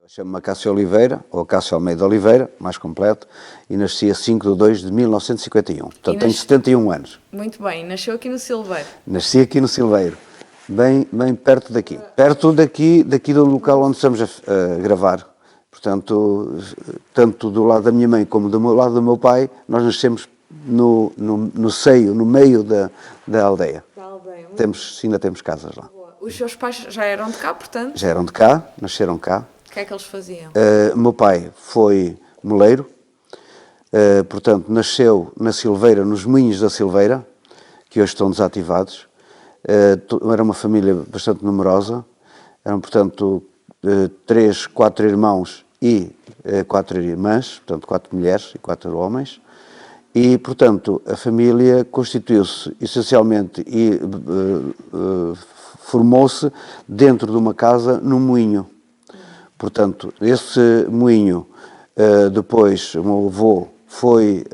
Chamo-me Acácio Oliveira, ou Acácio Almeida Oliveira, mais completo, e nasci a 5 de 2 de 1951. Portanto, tenho 71 anos. Muito bem, nasceu aqui no Silveiro. Nasci aqui no Silveiro, bem perto daqui. Perto daqui do local onde estamos a gravar. Portanto, tanto do lado da minha mãe como do lado do meu pai, nós nascemos no seio, no meio da aldeia. Ainda temos casas lá. Os seus pais já eram de cá, portanto? Já eram de cá, nasceram cá. O que é que eles faziam? O meu pai foi moleiro, portanto, nasceu na Silveira, nos Moinhos da Silveira, que hoje estão desativados. Era uma família bastante numerosa, eram, portanto, 4 irmãos e 4 irmãs, portanto, 4 mulheres e 4 homens. E, portanto, a família constituiu-se essencialmente e formou-se dentro de uma casa num moinho. Portanto, esse moinho, depois o meu avô foi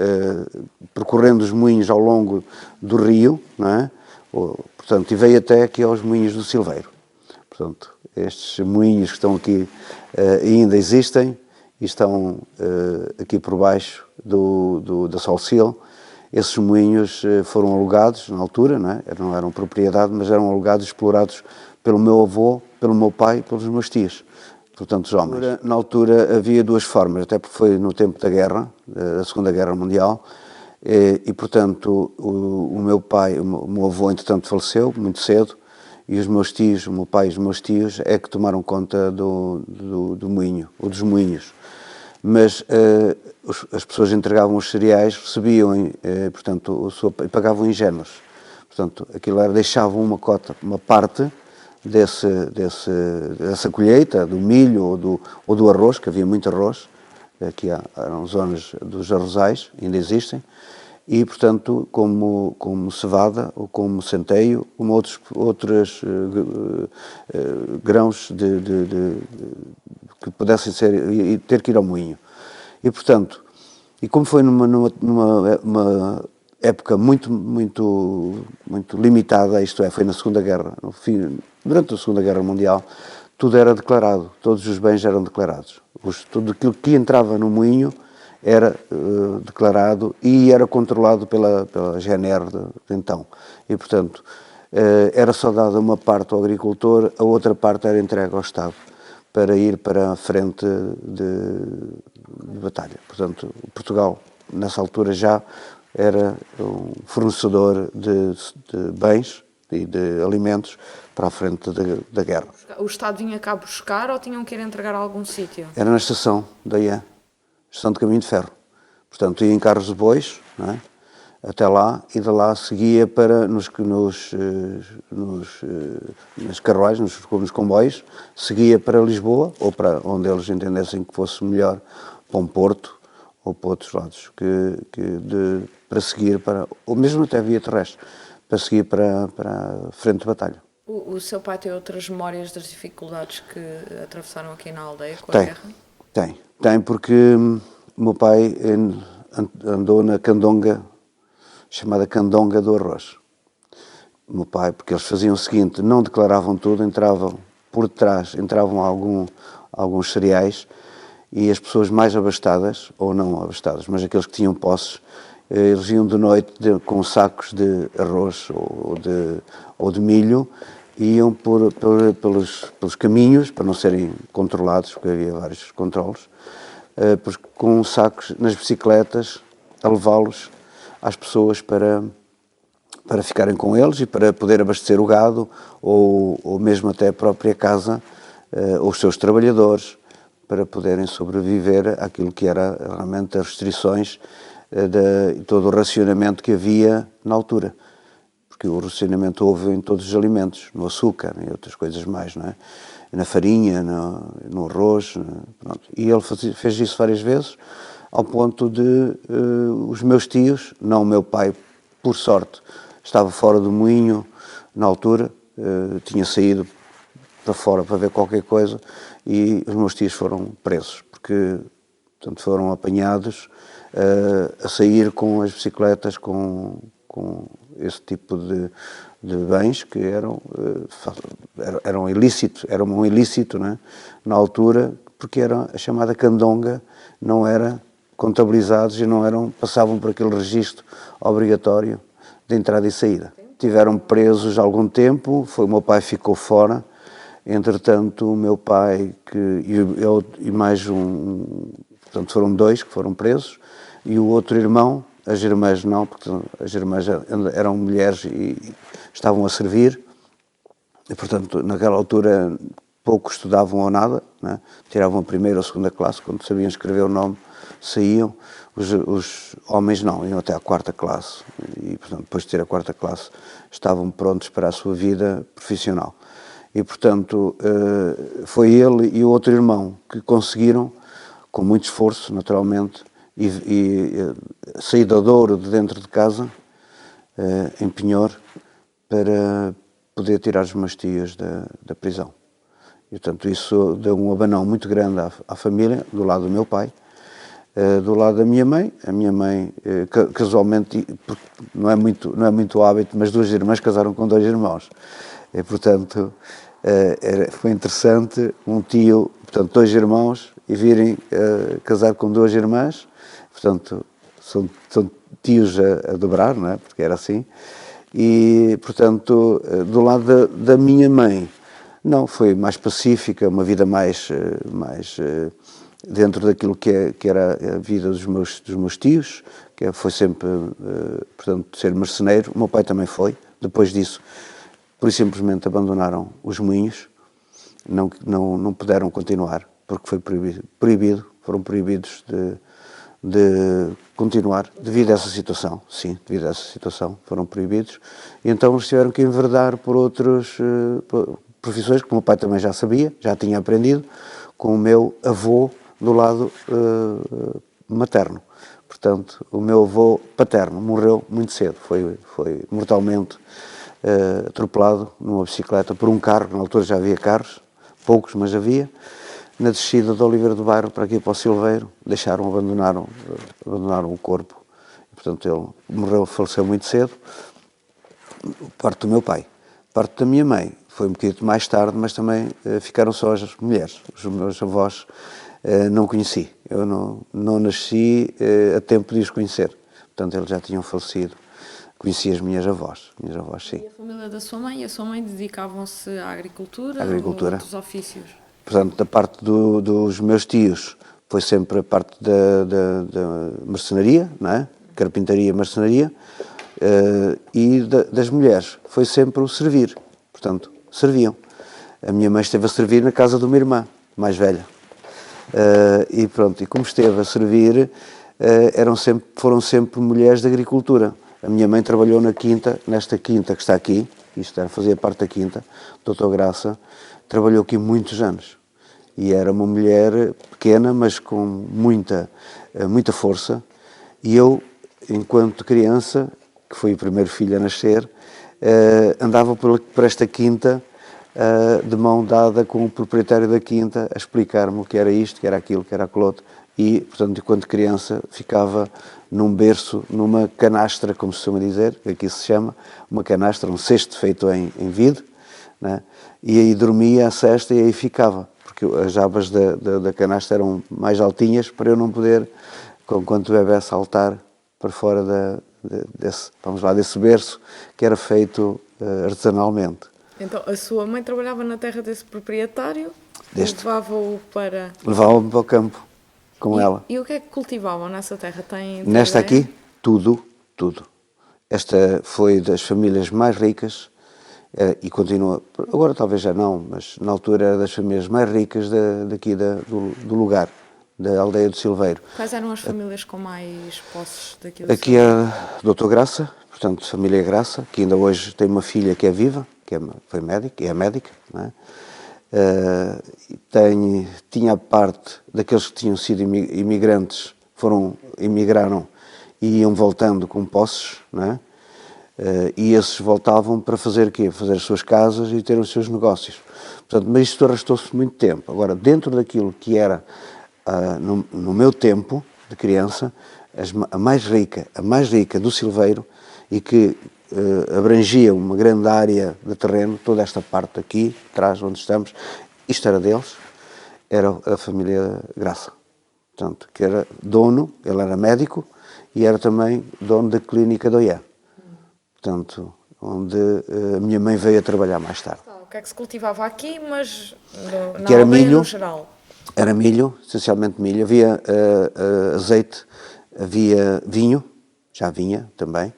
percorrendo os moinhos ao longo do rio, não é? Portanto, e veio até aqui aos moinhos do Silveiro. Portanto, estes moinhos que estão aqui ainda existem e estão aqui por baixo da Solcil. Esses moinhos foram alugados na altura, não eram propriedade, mas eram alugados e explorados pelo meu avô, pelo meu pai e pelos meus tios. Portanto, os homens. Na altura havia duas formas, até porque foi no tempo da guerra, da Segunda Guerra Mundial, e portanto o meu pai, o meu avô entretanto faleceu muito cedo, e os meus tios, o meu pai e os meus tios é que tomaram conta do moinho, ou dos moinhos. Mas as pessoas entregavam os cereais, recebiam, portanto, e pagavam em géneros. Portanto, aquilo era, deixavam uma parte dessa colheita, do milho ou do arroz, que havia muito arroz, aqui eram zonas dos arrozais, ainda existem, e portanto como cevada, ou como centeio, como outros grãos que pudessem ser, e ter que ir ao moinho. E portanto, e como foi numa época muito limitada, isto é, foi na Segunda Guerra, durante a Segunda Guerra Mundial, tudo era declarado, todos os bens eram declarados. Tudo aquilo que entrava no moinho era declarado e era controlado pela GNR de então. E, portanto, era só dada uma parte ao agricultor, a outra parte era entregue ao Estado para ir para a frente de batalha. Portanto, Portugal, nessa altura, já era um fornecedor de bens e de alimentos para a frente da guerra. O Estado vinha cá buscar ou tinham que ir entregar a algum sítio? Era na estação da IE, estação de caminho de ferro. Portanto, ia em carros de bois, não é? Até lá, e de lá seguia para nas carruagens, nos comboios, seguia para Lisboa, ou para onde eles entendessem que fosse melhor, para um porto, ou para outros lados, para seguir ou mesmo até via terrestre, para seguir para a frente de batalha. O seu pai tem outras memórias das dificuldades que atravessaram aqui na aldeia com a guerra? Tem, porque o meu pai andou na candonga, chamada candonga do arroz. O meu pai, porque eles faziam o seguinte, não declaravam tudo, entravam por trás, alguns cereais, e as pessoas mais abastadas, ou não abastadas, mas aqueles que tinham posses, eles iam de noite com sacos de arroz ou de milho, e iam pelos caminhos, para não serem controlados, porque havia vários controles, com sacos nas bicicletas, a levá-los às pessoas para ficarem com eles e para poder abastecer o gado, ou mesmo até a própria casa, ou os seus trabalhadores, para poderem sobreviver àquilo que era realmente as restrições e todo o racionamento que havia na altura. Porque o racionamento houve em todos os alimentos, no açúcar e outras coisas mais, não é? Na farinha, no arroz, pronto. E ele fez isso várias vezes, ao ponto de os meus tios, não o meu pai, por sorte, estava fora do moinho na altura, tinha saído para fora para ver qualquer coisa, e os meus tios foram presos, porque portanto, foram apanhados a sair com as bicicletas com esse tipo de bens que eram ilícitos, era um ilícito, né? Na altura, porque era a chamada candonga, não era contabilizados e passavam por aquele registro obrigatório de entrada e saída. Tiveram presos algum tempo, o meu pai ficou fora, entretanto o meu pai e mais portanto foram 2 que foram presos, e o outro irmão, as irmãs não, porque as irmãs eram mulheres e estavam a servir, e portanto naquela altura pouco estudavam ou nada, né? Tiravam a primeira ou segunda classe, quando sabiam escrever o nome saíam, os homens não, iam até à 4ª classe e portanto depois de ter a 4ª classe estavam prontos para a sua vida profissional. E portanto foi ele e o outro irmão que conseguiram, com muito esforço naturalmente, e saída de ouro de dentro de casa, em penhor, para poder tirar os meus tios da prisão. E, portanto, isso deu um abanão muito grande à família, do lado do meu pai. Do lado da minha mãe, a minha mãe, casualmente, não é muito hábito, mas 2 irmãs casaram com 2 irmãos. E, portanto, foi interessante um tio, portanto, 2 irmãos, e virem casar com 2 irmãs. Portanto, são tios a dobrar, não é? Porque era assim. E, portanto, do lado da minha mãe, não, foi mais pacífica, uma vida mais dentro daquilo que era a vida dos meus tios, que foi sempre, portanto, ser marceneiro. O meu pai também foi. Depois disso, por simplesmente abandonaram os moinhos, não puderam continuar, porque foi proibido, foram proibidos de continuar, devido a essa situação, sim, devido a essa situação, foram proibidos, e então eles tiveram que enverdar por outras profissões, que o meu pai também já sabia, já tinha aprendido, com o meu avô do lado materno. Portanto, o meu avô paterno morreu muito cedo, foi mortalmente atropelado numa bicicleta por um carro, na altura já havia carros, poucos, mas havia, na descida de Oliveira do Bairro para aqui para o Silveiro, abandonaram o corpo. E, portanto, ele faleceu muito cedo, parte do meu pai. Parte da minha mãe foi um bocadinho mais tarde, mas também ficaram só as mulheres. Os meus avós não conheci. Eu não nasci a tempo de os conhecer. Portanto, eles já tinham falecido. Conheci as minhas avós, sim. E a família da sua mãe? A sua mãe dedicavam-se à agricultura, ou outros ofícios? Portanto, da parte dos meus tios, foi sempre a parte da marcenaria, não é? Carpintaria e marcenaria, e das mulheres, foi sempre o servir. Portanto, serviam. A minha mãe esteve a servir na casa de uma irmã, mais velha. E pronto, e como esteve a servir, foram sempre mulheres de agricultura. A minha mãe trabalhou nesta quinta que está aqui, fazia parte da quinta, Doutor Graça, trabalhou aqui muitos anos. E era uma mulher pequena, mas com muita força. E eu, enquanto criança, que fui o primeiro filho a nascer, andava por esta quinta, de mão dada com o proprietário da quinta, a explicar-me o que era isto, que era aquilo, que era aquilo outro. E, portanto, enquanto criança, ficava num berço, numa canastra, como se costuma dizer, que aqui se chama, uma canastra, um cesto feito em vidro, né? E aí dormia a cesta e aí ficava, porque as abas da canastra eram mais altinhas para eu não poder, enquanto bebê, saltar para fora desse berço que era feito artesanalmente. Então, a sua mãe trabalhava na terra desse proprietário? Levava-o para o campo com ela. E o que é que cultivavam nessa terra? Nesta aqui, tudo. Esta foi das famílias mais ricas e continua, agora talvez já não, mas na altura era das famílias mais ricas daqui do lugar, da aldeia do Silveiro. Quais eram as famílias com mais posses daqui do Aqui é Doutor Graça, portanto, família Graça, que ainda hoje tem uma filha que é viva, foi médica, é médica, não é? Tinha a parte daqueles que tinham sido imigrantes, imigraram e iam voltando com posses, não é? E esses voltavam para fazer o quê? Fazer as suas casas e ter os seus negócios. Portanto, mas isto arrastou-se muito tempo. Agora, dentro daquilo que era, no meu tempo de criança, a mais rica do Silveiro, e que abrangia uma grande área de terreno, toda esta parte aqui, atrás onde estamos, isto era deles, era a família Graça. Portanto, que era dono, ele era médico e era também dono da clínica do Oié. Portanto, onde a minha mãe veio a trabalhar mais tarde. O que é que se cultivava aqui, mas na Que era aldeia milho, no geral? era milho, essencialmente milho. Havia azeite, havia vinho, já vinha também.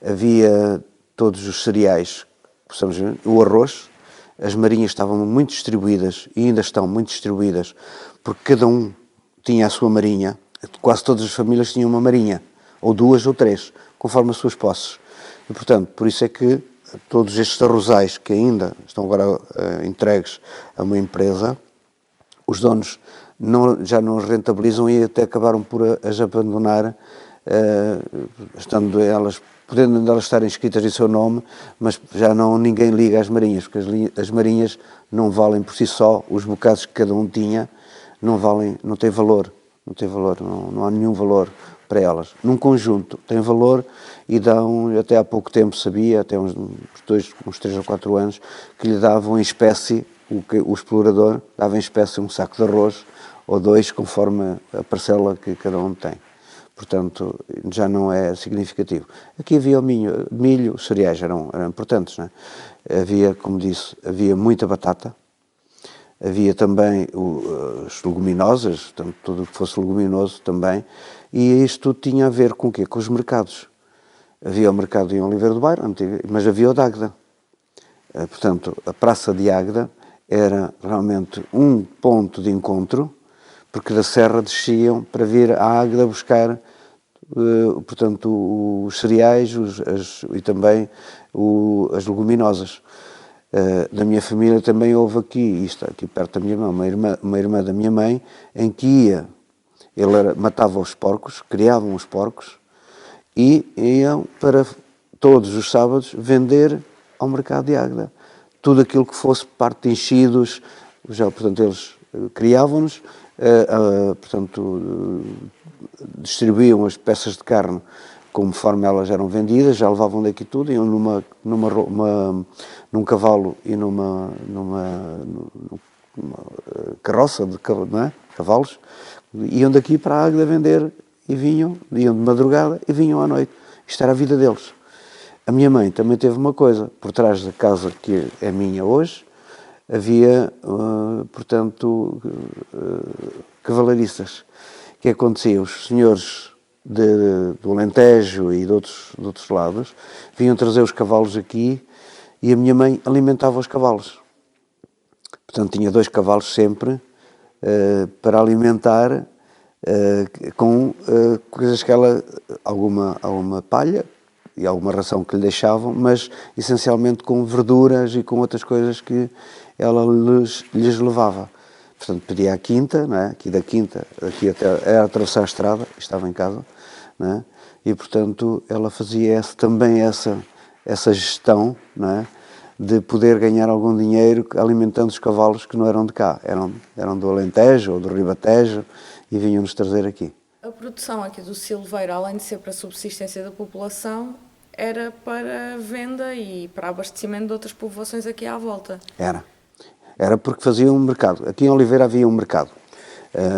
Havia todos os cereais, possamos ver, o arroz. As marinhas estavam muito distribuídas e ainda estão muito distribuídas, porque cada um tinha a sua marinha. Quase todas as famílias tinham uma marinha, ou duas ou três, conforme as suas posses. E, portanto, por isso é que todos estes arrozais que ainda estão agora entregues a uma empresa, os donos já não os rentabilizam e até acabaram por as abandonar, podendo elas estar inscritas em seu nome, mas já não ninguém liga às marinhas, porque as marinhas não valem por si só, os bocados que cada um tinha não valem, não têm valor, não há nenhum valor para elas. Num conjunto tem valor e dão, até há pouco tempo sabia, até uns 3 ou 4 anos, que lhe davam em espécie, o explorador dava em espécie um saco de arroz ou 2, conforme a parcela que cada um tem. Portanto, já não é significativo. Aqui havia o milho, os cereais eram importantes, não é? Havia, como disse, havia muita batata, havia também as leguminosas, portanto, tudo o que fosse leguminoso também, e isto tudo tinha a ver com o quê? Com os mercados. Havia o mercado em Oliveira do Bairro, mas havia o de Águeda. Portanto, a Praça de Águeda era realmente um ponto de encontro, porque da Serra desciam para vir à Águeda buscar, portanto, os cereais e também as leguminosas. Da minha família também houve aqui perto da minha mãe, uma irmã da minha mãe, em que matava os porcos, criavam os porcos e iam para todos os sábados vender ao mercado de Águeda. Tudo aquilo que fosse parte de enchidos, portanto, eles criavam-nos, portanto, distribuíam as peças de carne conforme elas eram vendidas, já levavam daqui tudo, iam num cavalo e numa carroça de cavalos, iam daqui para a Águeda vender e iam de madrugada e vinham à noite. Isto era a vida deles. A minha mãe também teve uma coisa, por trás da casa que é minha hoje, havia, portanto, cavalaristas. O que acontecia? Os senhores do Alentejo e de outros lados vinham trazer os cavalos aqui e a minha mãe alimentava os cavalos. Portanto, tinha 2 cavalos sempre para alimentar com coisas que alguma palha e alguma ração que lhe deixavam, mas essencialmente com verduras e com outras coisas que ela lhes levava. Portanto, pedia à quinta, não é? Aqui da quinta, aqui até era atravessar a estrada, estava em casa, não é? E, portanto, ela fazia também essa gestão, não é? De poder ganhar algum dinheiro alimentando os cavalos que não eram de cá, eram do Alentejo ou do Ribatejo e vinham-nos trazer aqui. A produção aqui do Silveira, além de ser para a subsistência da população, era para venda e para abastecimento de outras povoações aqui à volta. Era porque fazia um mercado. Aqui em Oliveira havia um mercado.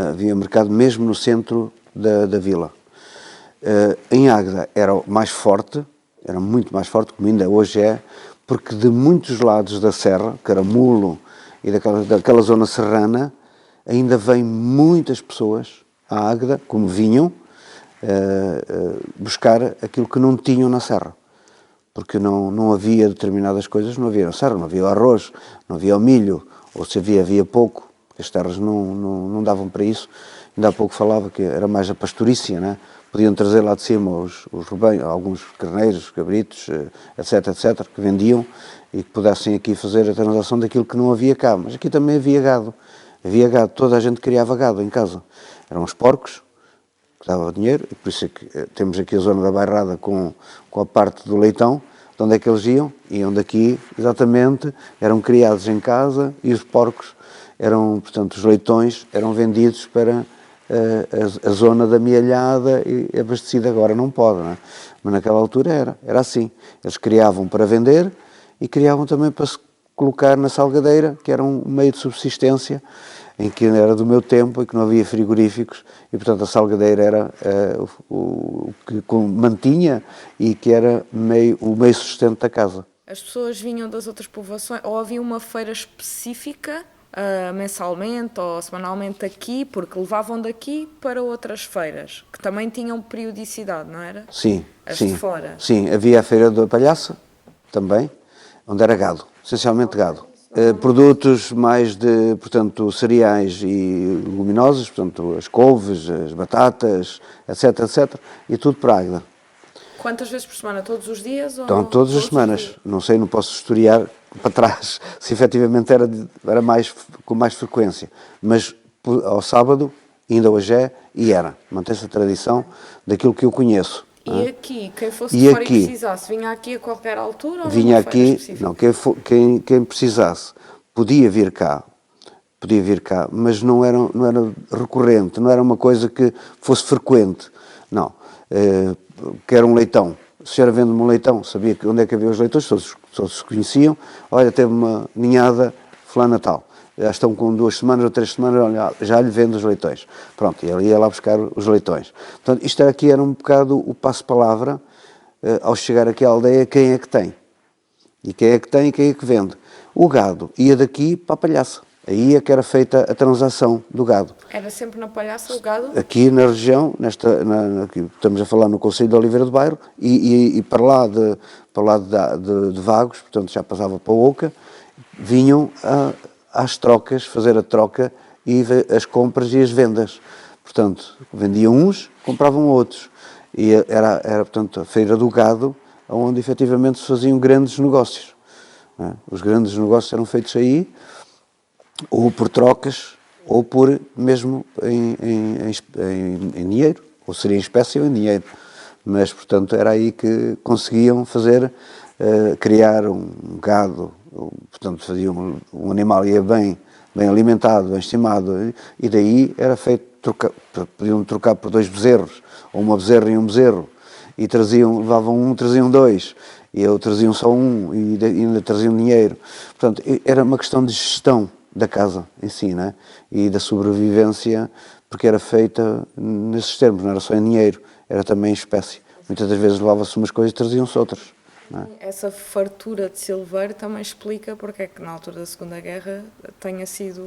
Havia um mercado mesmo no centro da vila. Em Águeda era mais forte, era muito mais forte, como ainda hoje é, porque de muitos lados da serra, Caramulo e daquela zona serrana, ainda vêm muitas pessoas à Águeda, como vinham, buscar aquilo que não tinham na serra. Porque não havia determinadas coisas, não havia na serra, não havia o arroz, não havia o milho, ou se havia pouco, porque as terras não davam para isso. Ainda há pouco falava que era mais a pastorícia, né? Podiam trazer lá de cima os rebanhos, alguns carneiros, cabritos, etc., que vendiam e que pudessem aqui fazer a transação daquilo que não havia cá. Mas aqui também havia gado, toda a gente criava gado em casa. Eram os porcos, que dava dinheiro, e por isso é que temos aqui a zona da Bairrada com a parte do leitão. De onde é que eles iam? Iam daqui, exatamente, eram criados em casa e os porcos portanto, os leitões eram vendidos para a zona da Mielhada e abastecida. Agora não pode, não é? Mas naquela altura era assim. Eles criavam para vender e criavam também para se colocar na salgadeira, que era um meio de subsistência, em que era do meu tempo e que não havia frigoríficos e, portanto, a salgadeira era o que mantinha e que era o meio sustento da casa. As pessoas vinham das outras povoações, ou havia uma feira específica, mensalmente ou semanalmente aqui, porque levavam daqui para outras feiras, que também tinham periodicidade, não era? Sim, As sim. de fora. Sim, havia a Feira da Palhaça, também, onde era gado, essencialmente gado. Produtos mais de, portanto, cereais e leguminosos, portanto, as couves, as batatas, etc, etc, e tudo para Águeda. Quantas vezes por semana? Todos os dias? Então, Ou todas as semanas. Não sei, não posso historiar para trás se efetivamente era mais, com mais frequência. Mas ao sábado, ainda hoje é, e era. Mantém-se a tradição daquilo que eu conheço. E aqui, quem fosse E de fora aqui? e precisasse, vinha aqui a qualquer altura ou Vinha numa feira aqui, específica? não, quem precisasse podia vir cá, mas não era recorrente, não era uma coisa que fosse frequente, não. Quer um leitão, a senhora vende-me um leitão, sabia onde é que havia os leitões, todos se conheciam, olha, teve uma ninhada fulana tal, já estão com 2 semanas ou 3 semanas, olha, já lhe vendo os leitões. Pronto, e ele ia lá buscar os leitões. Portanto, isto aqui era um bocado o passo-palavra, ao chegar aqui à aldeia, quem é que tem? E quem é que tem e quem é que vende? O gado ia daqui para a Palhaça. Aí é que era feita a transação do gado. Era sempre na Palhaça o gado? Aqui na região, aqui, estamos a falar no Concelho de Oliveira do Bairro, e para lá, de Vagos, portanto já passava para Oca, vinham às trocas, fazer a troca e as compras e as vendas. Portanto, vendiam uns, compravam outros. E era portanto, a feira do gado, onde efetivamente se faziam grandes negócios. Não é? Os grandes negócios eram feitos aí, ou por trocas, ou por mesmo em dinheiro, ou seria em espécie ou em dinheiro. Mas, portanto, era aí que conseguiam fazer, criar um gado, portanto, faziam um animal ia bem alimentado, bem estimado, e daí era feito, podiam trocar por 2 bezerros, ou uma bezerra e um bezerro, e levavam um, traziam 2, e eu traziam só um, e ainda traziam dinheiro. Portanto, era uma questão de gestão da casa em si, né? E da sobrevivência, porque era feita nesses termos, não era só em dinheiro, era também em espécie. Muitas das vezes levava-se umas coisas e traziam-se outras. Não é? Essa fartura de silveiro também explica porque é que na altura da Segunda Guerra tenha sido,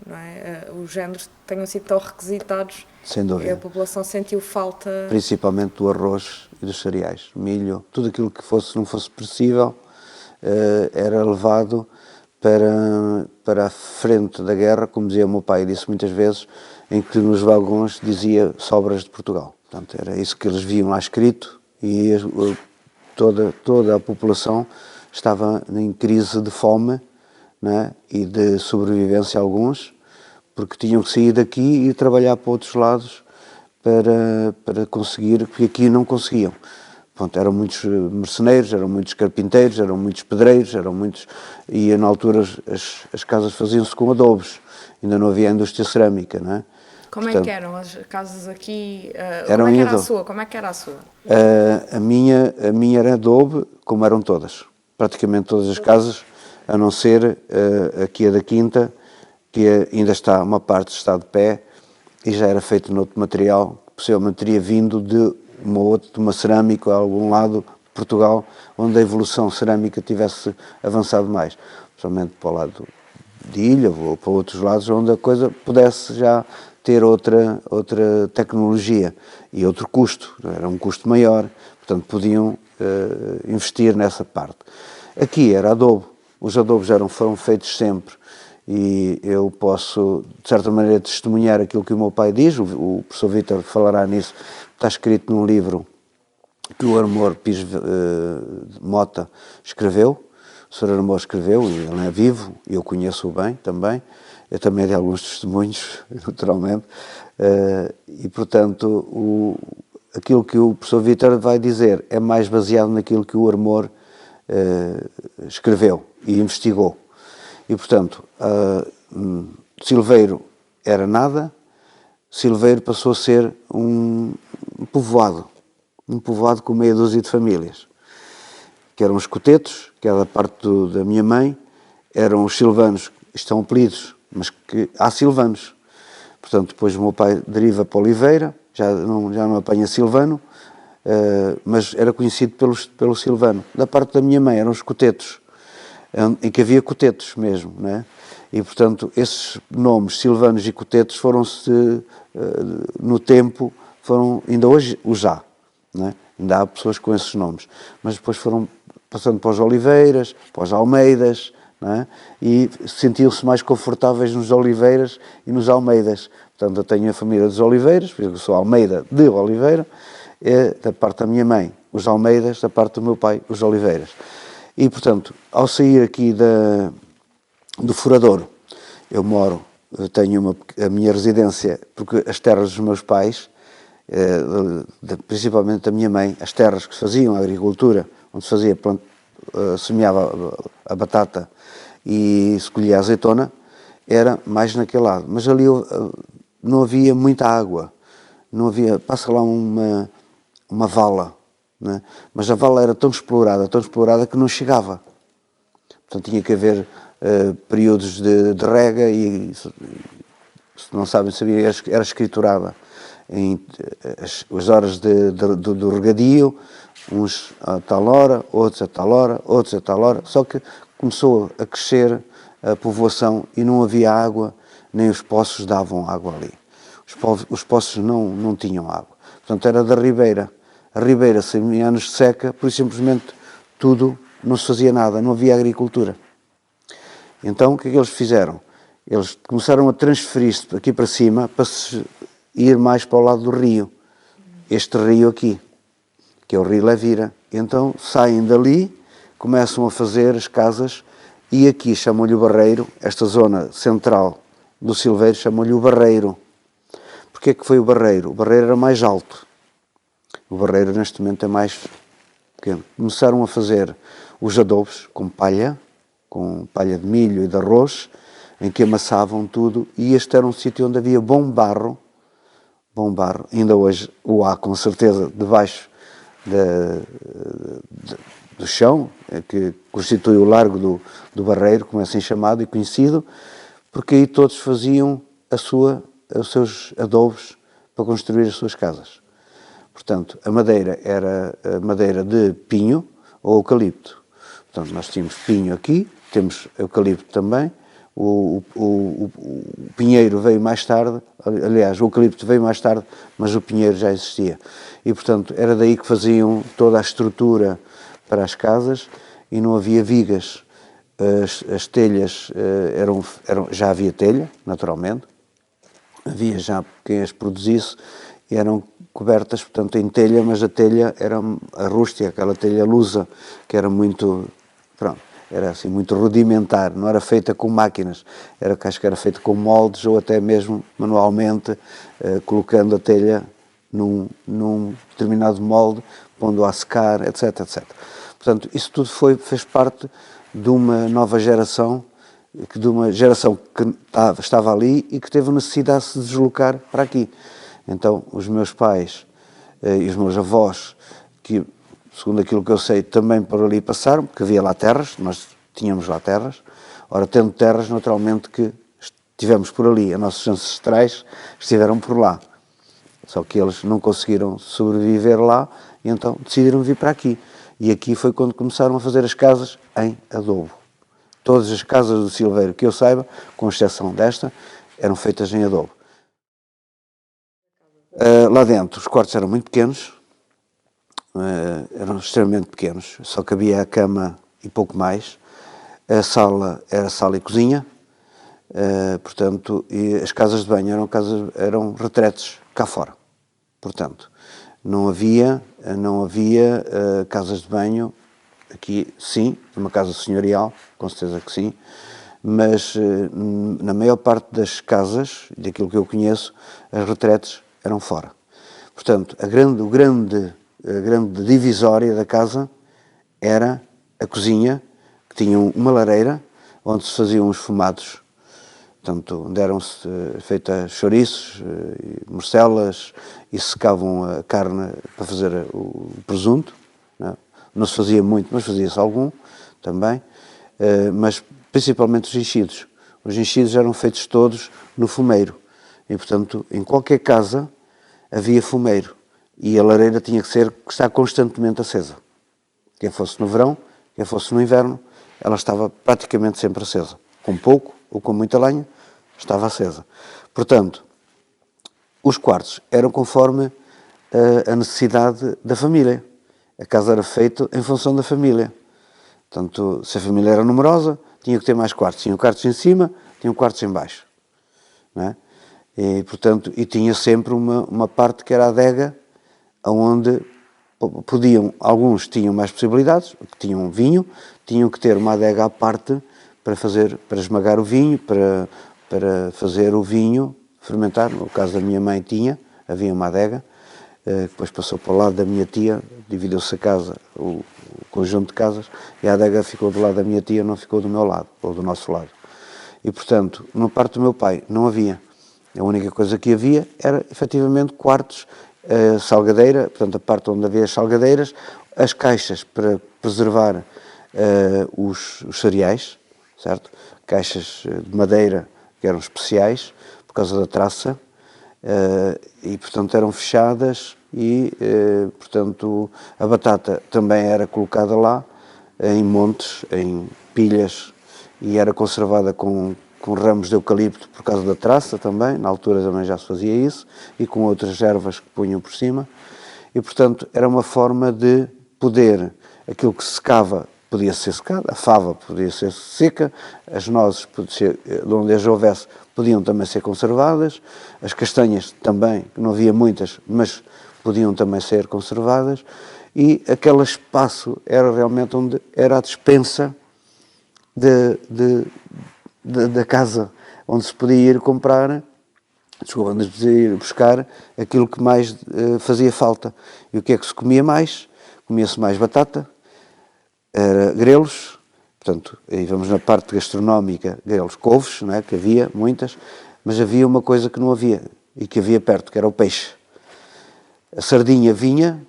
não é, os géneros tenham sido tão requisitados. Sem E a dúvida. população sentiu falta. Principalmente do arroz e dos cereais, milho, tudo aquilo que não fosse perecível, era levado para a frente da guerra, como dizia o meu pai, disse muitas vezes, em que nos vagões dizia sobras de Portugal. Portanto, era isso que eles viam lá escrito e toda a população estava em crise de fome, né, e de sobrevivência alguns, porque tinham que sair daqui e trabalhar para outros lados para conseguir, porque aqui não conseguiam. Pronto, eram muitos marceneiros, eram muitos carpinteiros, eram muitos pedreiros, e na altura as casas faziam-se com adobos, ainda não havia indústria cerâmica, não é? Como é que eram as casas aqui? Eram como é que em era a adobe. sua? Como é que era a sua? A minha era adobe, como eram todas, praticamente todas as casas, a não ser aqui a da Quinta, que ainda está, uma parte está de pé, e já era feito noutro material, que possivelmente teria vindo de uma cerâmica a algum lado de Portugal, onde a evolução cerâmica tivesse avançado mais, principalmente para o lado de Ilha ou para outros lados, onde a coisa pudesse já ter outra tecnologia e outro custo, era um custo maior, portanto podiam investir nessa parte. Aqui era adobo, os adobos foram feitos sempre, e eu posso, de certa maneira, testemunhar aquilo que o meu pai diz, o professor Vítor falará nisso, está escrito num livro que o Armor Pires Mota escreveu, o Sr. Armor escreveu, e ele é vivo, e eu conheço-o bem também, eu também de alguns testemunhos, naturalmente, e portanto, aquilo que o professor Vítor vai dizer é mais baseado naquilo que o Armor escreveu e investigou. E, portanto, Silveiro era nada, Silveiro passou a ser um povoado com meia dúzia de famílias, que eram os cotetos, que era da parte da minha mãe, eram os silvanos, estão apelidos, mas que há silvanos. Portanto, depois o meu pai deriva para Oliveira, já não apanha silvano, mas era conhecido pelo silvano. Da parte da minha mãe eram os cotetos, em que havia cotetos mesmo, não é? E, portanto, esses nomes, silvanos e cotetos, foram-se, no tempo, ainda hoje os há, não é? Ainda há pessoas com esses nomes, mas depois foram passando para os Oliveiras, para os Almeidas, não é? E sentiam-se mais confortáveis nos Oliveiras e nos Almeidas. Portanto, eu tenho a família dos Oliveiras, porque eu sou Almeida de Oliveira, da parte da minha mãe, os Almeidas, da parte do meu pai, os Oliveiras. E, portanto, ao sair aqui do Furadouro, eu tenho a minha residência, porque as terras dos meus pais, principalmente da minha mãe, as terras que se faziam, a agricultura, onde se fazia, semeava a batata e se colhia a azeitona, era mais naquele lado. Mas ali não havia muita água, não havia, passa lá uma vala, né? Mas a vala era tão explorada que não chegava. Portanto, tinha que haver períodos de rega e, se não sabem, sabia, era escriturada as horas do regadio, uns a tal hora, outros a tal hora, outros a tal hora, só que começou a crescer a povoação e não havia água, nem os poços davam água ali. Os poços não tinham água. Portanto, era da ribeira. A ribeira, em anos de seca, por simplesmente tudo, não se fazia nada, não havia agricultura. Então, o que é que eles fizeram? Eles começaram a transferir-se aqui para cima para se ir mais para o lado do rio. Este rio aqui, que é o Rio Levira. Então, saem dali, começam a fazer as casas e aqui chamam-lhe o Barreiro, esta zona central do Silveiro chamam-lhe o Barreiro. Porquê é que foi o Barreiro? O Barreiro era mais alto. O Barreiro, neste momento, é mais pequeno. Começaram a fazer os adobos com palha de milho e de arroz, em que amassavam tudo, e este era um sítio onde havia bom barro, ainda hoje o há com certeza debaixo do chão, que constitui o Largo do Barreiro, como é assim chamado e conhecido, porque aí todos faziam os seus adobos para construir as suas casas. Portanto, a madeira era a madeira de pinho ou eucalipto. Portanto, nós tínhamos pinho aqui, temos eucalipto também. O pinheiro veio mais tarde, aliás, o eucalipto veio mais tarde, mas o pinheiro já existia. E, portanto, era daí que faziam toda a estrutura para as casas e não havia vigas. As telhas já havia telha, naturalmente. Havia já quem as produzisse e eram cobertas, portanto, em telha, mas a telha era a rústia, aquela telha lusa, que era muito, era assim, muito rudimentar, não era feita com máquinas, acho que era feita com moldes ou até mesmo manualmente, colocando a telha num determinado molde, pondo-a a secar, etc, etc. Portanto, isso tudo fez parte de uma nova geração, de uma geração que estava ali e que teve necessidade de se deslocar para aqui. Então, os meus pais e os meus avós, que, segundo aquilo que eu sei, também por ali passaram, porque havia lá terras, nós tínhamos lá terras. Ora, tendo terras, naturalmente que estivemos por ali, os nossos ancestrais estiveram por lá. Só que eles não conseguiram sobreviver lá e então decidiram vir para aqui. E aqui foi quando começaram a fazer as casas em adobo. Todas as casas do Silveiro que eu saiba, com exceção desta, eram feitas em adobo. Lá dentro os quartos eram muito pequenos, eram extremamente pequenos, só cabia a cama e pouco mais. A sala era sala e cozinha, portanto, e as casas de banho eram retretes cá fora. Portanto, não havia casas de banho aqui, sim, uma casa senhorial, com certeza que sim, mas na maior parte das casas, daquilo que eu conheço, as retretes eram fora. Portanto, a grande divisória da casa era a cozinha, que tinha uma lareira, onde se faziam os fumados, portanto, onde eram-se feitas chouriços, morcelas, e secavam a carne para fazer o presunto. Não se fazia muito, mas fazia-se algum também, mas principalmente os enchidos. Os enchidos eram feitos todos no fumeiro. E, portanto, em qualquer casa havia fumeiro. E a lareira tinha que estar constantemente acesa. Quer fosse no verão, quer fosse no inverno, ela estava praticamente sempre acesa. Com pouco ou com muita lenha, estava acesa. Portanto, os quartos eram conforme a necessidade da família. A casa era feita em função da família. Portanto, se a família era numerosa, tinha que ter mais quartos. Tinham quartos em cima, tinham quartos em baixo. Não é? E, portanto, tinha sempre uma parte que era a adega, onde alguns tinham mais possibilidades, que tinham vinho, tinham que ter uma adega à parte para esmagar o vinho, para fazer o vinho fermentar. No caso da minha mãe havia uma adega, depois passou para o lado da minha tia, dividiu-se a casa, o conjunto de casas, e a adega ficou do lado da minha tia, não ficou do meu lado, ou do nosso lado. E, portanto, na parte do meu pai não havia. A única coisa que havia era, efetivamente, quartos, salgadeira, portanto, a parte onde havia as salgadeiras, as caixas para preservar os cereais, certo? Caixas de madeira que eram especiais, por causa da traça, e, portanto, eram fechadas e, portanto, a batata também era colocada lá, em montes, em pilhas, e era conservada com ramos de eucalipto por causa da traça também, na altura também já se fazia isso, e com outras ervas que punham por cima, e, portanto, era uma forma de poder, aquilo que se secava podia ser secado, a fava podia ser seca, as nozes, onde as houvesse, podiam também ser conservadas, as castanhas também, não havia muitas, mas podiam também ser conservadas, e aquele espaço era realmente onde era a despensa da casa, onde se podia ir comprar, onde se podia ir buscar aquilo que mais fazia falta. E o que é que se comia mais? Comia-se mais batata, grelos, portanto, aí vamos na parte gastronómica, grelos, couves, não é? Que havia muitas, mas havia uma coisa que não havia, e que havia perto, que era o peixe. A sardinha vinha,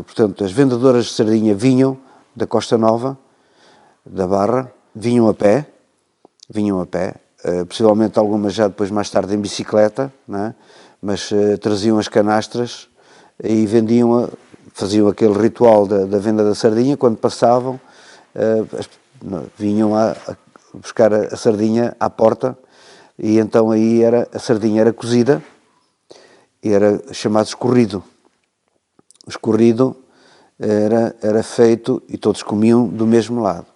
portanto, as vendedoras de sardinha vinham da Costa Nova, da Barra, vinham a pé, possivelmente algumas já depois mais tarde em bicicleta, não é? Mas traziam as canastras e vendiam, faziam aquele ritual da venda da sardinha, quando passavam, vinham a buscar a sardinha à porta, e então aí a sardinha era cozida, e era chamado escorrido. O escorrido era feito, e todos comiam do mesmo lado.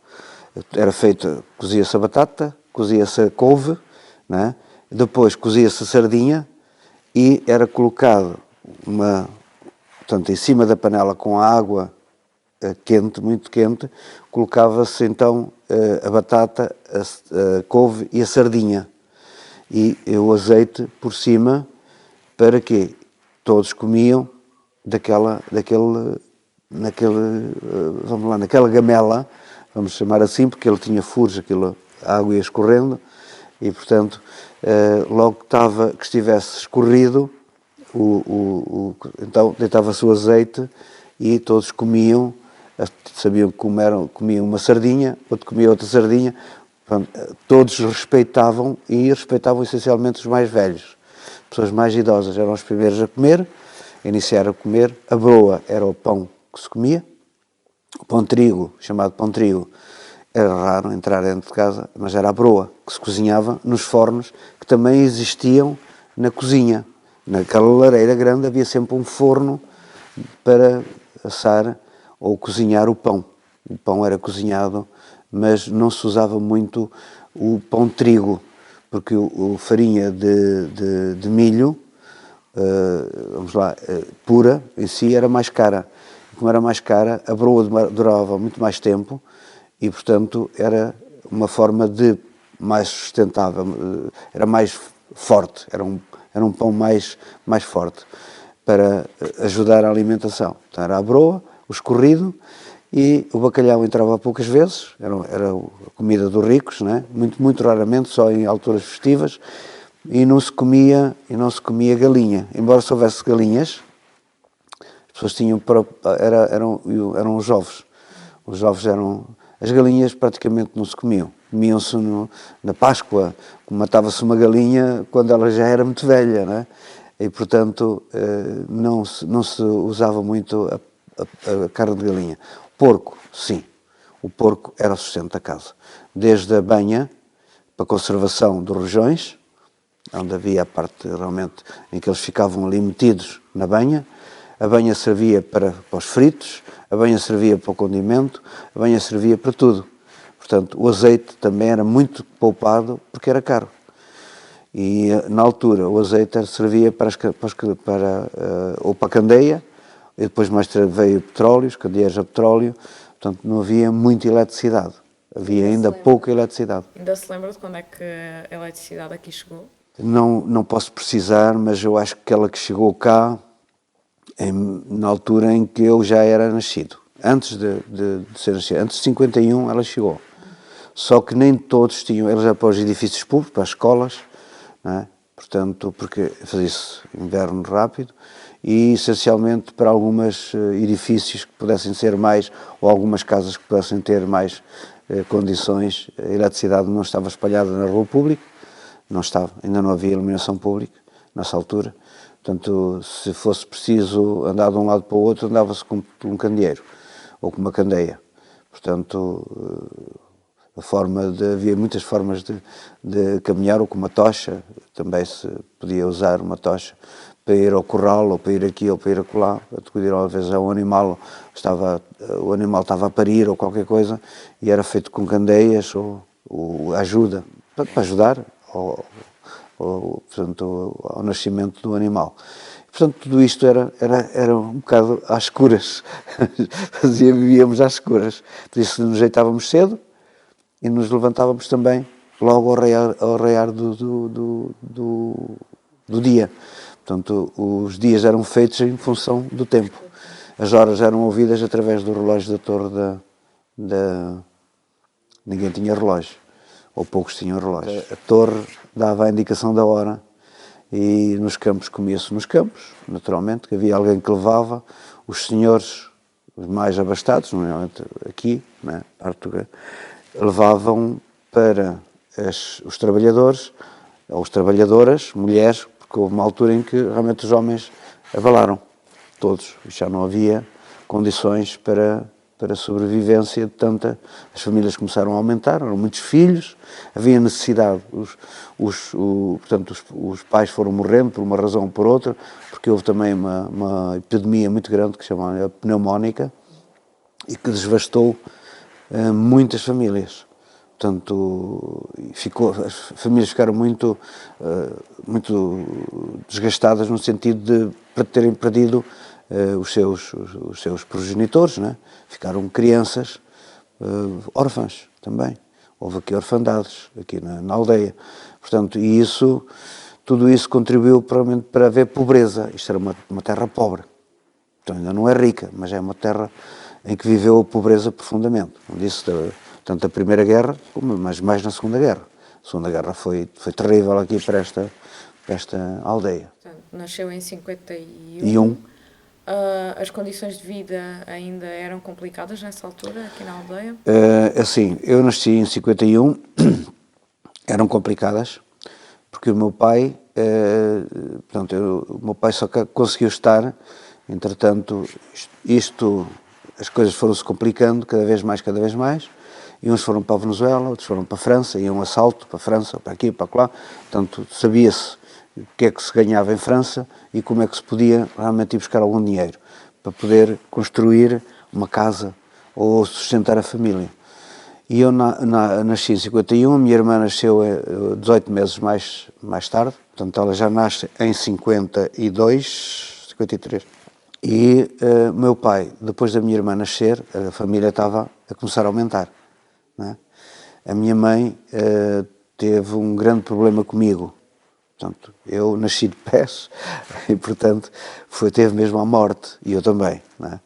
Era feito, cozia-se a batata, cozia-se a couve, não é? Depois cozia-se a sardinha e era colocado portanto, em cima da panela com a água quente, muito quente, colocava-se então a batata, a couve e a sardinha. E o azeite por cima, para quê? Todos comiam naquela gamela, vamos chamar assim, porque ele tinha furos, a água ia escorrendo, e, portanto, logo que estivesse escorrido, então deitava-se o azeite e todos comiam, sabiam que comiam uma sardinha, outro comia outra sardinha, portanto, todos respeitavam, e respeitavam essencialmente os mais velhos. Pessoas mais idosas eram os primeiros a comer, iniciaram a comer. A broa era o pão que se comia. O pão de trigo, chamado pão de trigo, era raro entrar dentro de casa, mas era a broa que se cozinhava nos fornos, que também existiam na cozinha. Naquela lareira grande havia sempre um forno para assar ou cozinhar o pão. O pão era cozinhado, mas não se usava muito o pão de trigo, porque o farinha de milho, pura, em si era mais cara. Como era mais cara, a broa durava muito mais tempo e, portanto, era uma forma mais sustentável, era mais forte, era um pão mais forte para ajudar a alimentação. Então era a broa, o escorrido, e o bacalhau entrava poucas vezes, era a comida dos ricos, não é? Muito raramente, só em alturas festivas, e não se comia galinha. Embora se houvesse galinhas, as pessoas tinham eram os ovos. Os ovos as galinhas praticamente não se comiam. comiam-se na Páscoa, matava-se uma galinha quando ela já era muito velha, não é? E, portanto, não se usava muito a carne de galinha. Porco, sim. O porco era o sustento da casa. Desde a banha, para a conservação dos rojões, onde havia a parte realmente em que eles ficavam ali metidos na banha. A banha servia para os fritos, a banha servia para o condimento, a banha servia para tudo. Portanto, o azeite também era muito poupado porque era caro. E na altura o azeite servia ou para a candeia, e depois mais tarde veio o petróleo, os candeeiros a petróleo, portanto não havia muita eletricidade, havia ainda pouca eletricidade. Ainda se lembra de quando é que a eletricidade aqui chegou? Não posso precisar, mas eu acho que aquela que chegou cá, na altura em que eu já era nascido, antes de ser nascido, antes de 51 ela chegou. Só que nem todos tinham, eles eram para os edifícios públicos, para as escolas, não é? Portanto, porque fazia-se inverno rápido, e essencialmente para alguns edifícios que pudessem ser mais, ou algumas casas que pudessem ter mais condições, a eletricidade não estava espalhada na rua pública, não estava, ainda não havia iluminação pública nessa altura, portanto, se fosse preciso andar de um lado para o outro, andava-se com um candeeiro, ou com uma candeia, portanto... havia muitas formas de caminhar, ou com uma tocha, também se podia usar uma tocha para ir ao corral, ou para ir aqui, ou para ir acolá, às vezes o animal estava a parir, ou qualquer coisa, e era feito com candeias, ou ajuda, para ajudar portanto, ao nascimento do animal. Portanto, tudo isto era um bocado às escuras, vivíamos às escuras, por isso nos deitávamos cedo, e nos levantávamos também logo ao raiar do dia. Portanto, os dias eram feitos em função do tempo. As horas eram ouvidas através do relógio da torre Ninguém tinha relógio, ou poucos tinham relógio. A torre dava a indicação da hora, e nos campos comia-se nos campos, naturalmente, que havia alguém que levava. Os senhores, os mais abastados, normalmente aqui, né, levavam para os trabalhadores, ou as trabalhadoras, mulheres, porque houve uma altura em que realmente os homens abalaram, todos, já não havia condições para sobrevivência de tanta... As famílias começaram a aumentar, eram muitos filhos, havia necessidade, portanto os pais foram morrendo por uma razão ou por outra, porque houve também uma epidemia muito grande que se chama a pneumónica, e que devastou muitas famílias. Portanto, as famílias ficaram muito desgastadas no sentido de terem perdido os seus progenitores, né? Ficaram crianças órfãs também. Houve aqui orfandades, aqui na aldeia. Portanto, tudo isso contribuiu para haver pobreza. Isto era uma terra pobre. Então, ainda não é rica, mas é uma terra em que viveu a pobreza profundamente. Tanto a Primeira Guerra, mas mais na Segunda Guerra. A Segunda Guerra foi terrível aqui para esta aldeia. Portanto, nasceu em 51. As condições de vida ainda eram complicadas nessa altura, aqui na aldeia? Assim, eu nasci em 51, eram complicadas, porque o meu pai, o meu pai só conseguiu estar, entretanto, as coisas foram-se complicando cada vez mais, e uns foram para a Venezuela, outros foram para a França, iam assalto para a França, para aqui, para lá, portanto, sabia-se o que é que se ganhava em França e como é que se podia realmente ir buscar algum dinheiro para poder construir uma casa ou sustentar a família. E eu nasci em 51, a minha irmã nasceu 18 meses mais tarde, portanto ela já nasce em 52, 53. E meu pai, depois da minha irmã nascer, a família estava a começar a aumentar, não é? A minha mãe teve um grande problema comigo. Portanto, eu nasci de pés e, portanto, teve mesmo a morte, e eu também, não é?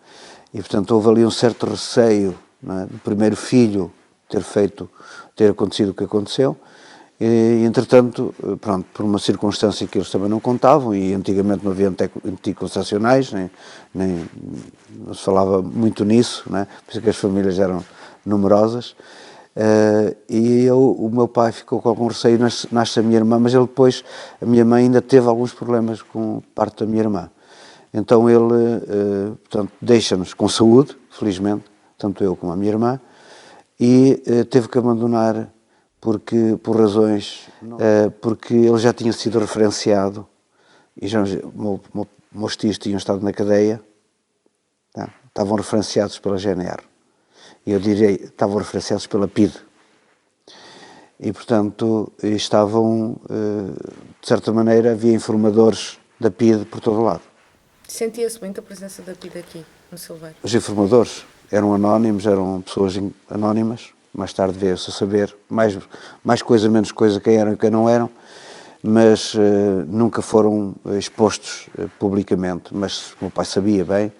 E, portanto, houve ali um certo receio, não é, do primeiro filho ter acontecido o que aconteceu, e, entretanto, pronto, por uma circunstância que eles também não contavam, e antigamente não havia anticoncepcionais, nem não se falava muito nisso, não é? Por isso que as famílias eram numerosas, E o meu pai ficou com algum receio, nasce a minha irmã, mas ele depois, a minha mãe ainda teve alguns problemas com parte da minha irmã. Então ele, portanto, deixa-nos com saúde, felizmente, tanto eu como a minha irmã, e teve que abandonar por razões, porque ele já tinha sido referenciado, e meus tios tinham estado na cadeia, tá? Estavam referenciados pela GNR. Eu diria, estavam referenciados pela PIDE. E, portanto, estavam, de certa maneira, havia informadores da PIDE por todo o lado. Sentia-se muito a presença da PIDE aqui, no Silveiro? Os informadores eram anónimos, eram pessoas anónimas. Mais tarde veio-se a saber, mais coisa, menos coisa, quem eram e quem não eram, mas nunca foram expostos publicamente. Mas o meu pai sabia bem,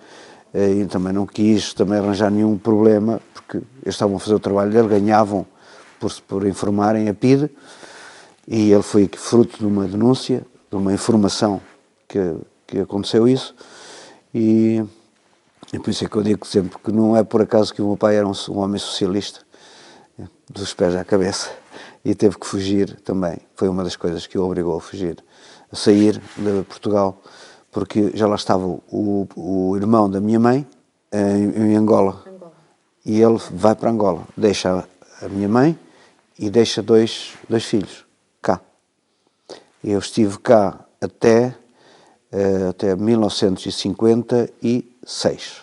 e também não quis arranjar nenhum problema, porque eles estavam a fazer o trabalho dele, ganhavam por informarem a PIDE, e ele foi fruto de uma denúncia, de uma informação que aconteceu isso, e por isso é que eu digo sempre que não é por acaso que o meu pai era um homem socialista, dos pés à cabeça, e teve que fugir também. Foi uma das coisas que o obrigou a fugir, a sair de Portugal, porque já lá estava o irmão da minha mãe em Angola. E ele vai para Angola, deixa a minha mãe e deixa dois filhos cá. Eu estive cá até 1956,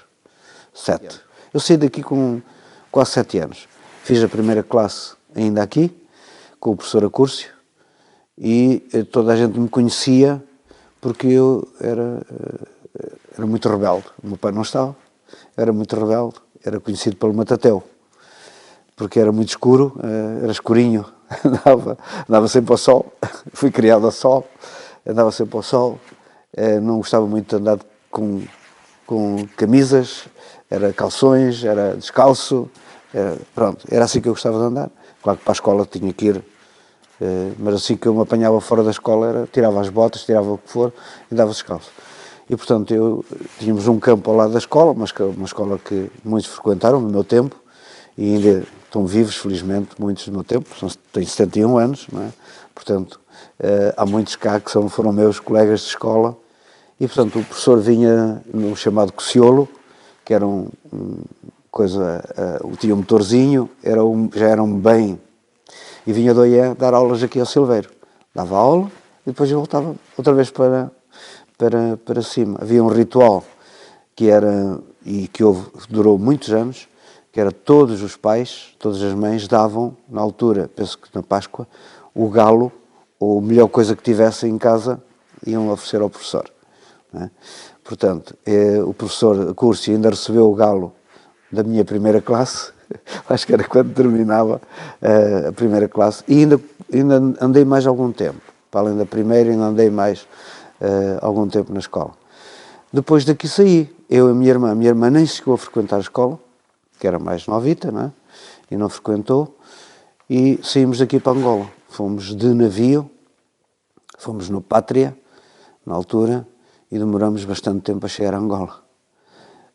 7. Eu saí daqui com quase 7 anos. Fiz a primeira classe ainda aqui, com o professor Acúrcio, e toda a gente me conhecia porque eu era muito rebelde. O meu pai não estava, era muito rebelde, era conhecido pelo Matateu, porque era muito escuro, era escurinho, andava sempre ao sol, fui criado ao sol, andava sempre ao sol, não gostava muito de andar com camisas, era calções, era descalço, pronto, era assim que eu gostava de andar. Claro que para a escola tinha que ir, mas assim que eu me apanhava fora da escola, tirava as botas, tirava o que for e andava descalço. E, portanto, tínhamos um campo ao lado da escola, uma escola que muitos frequentaram no meu tempo, e ainda estão vivos, felizmente, muitos do meu tempo, tenho 71 anos, não é? Portanto, há muitos cá que foram meus colegas de escola, e, portanto, o professor vinha no chamado Cociolo, que era tinha um motorzinho, já eram bem, e vinha do IE dar aulas aqui ao Silveiro. Dava aula e depois eu voltava outra vez para cima. Havia um ritual que durou muitos anos, que era todos os pais, todas as mães davam, na altura, penso que na Páscoa, o galo, ou a melhor coisa que tivessem em casa, iam oferecer ao professor. Não é? Portanto, o professor Cursi ainda recebeu o galo da minha primeira classe, acho que era quando terminava a primeira classe, e ainda andei mais algum tempo. Para além da primeira, ainda andei mais algum tempo na escola. Depois daqui saí, eu e a minha irmã nem chegou a frequentar a escola, que era mais novita, não é? E não frequentou, e saímos daqui para Angola. Fomos de navio, fomos no Pátria, na altura, e demoramos bastante tempo a chegar a Angola.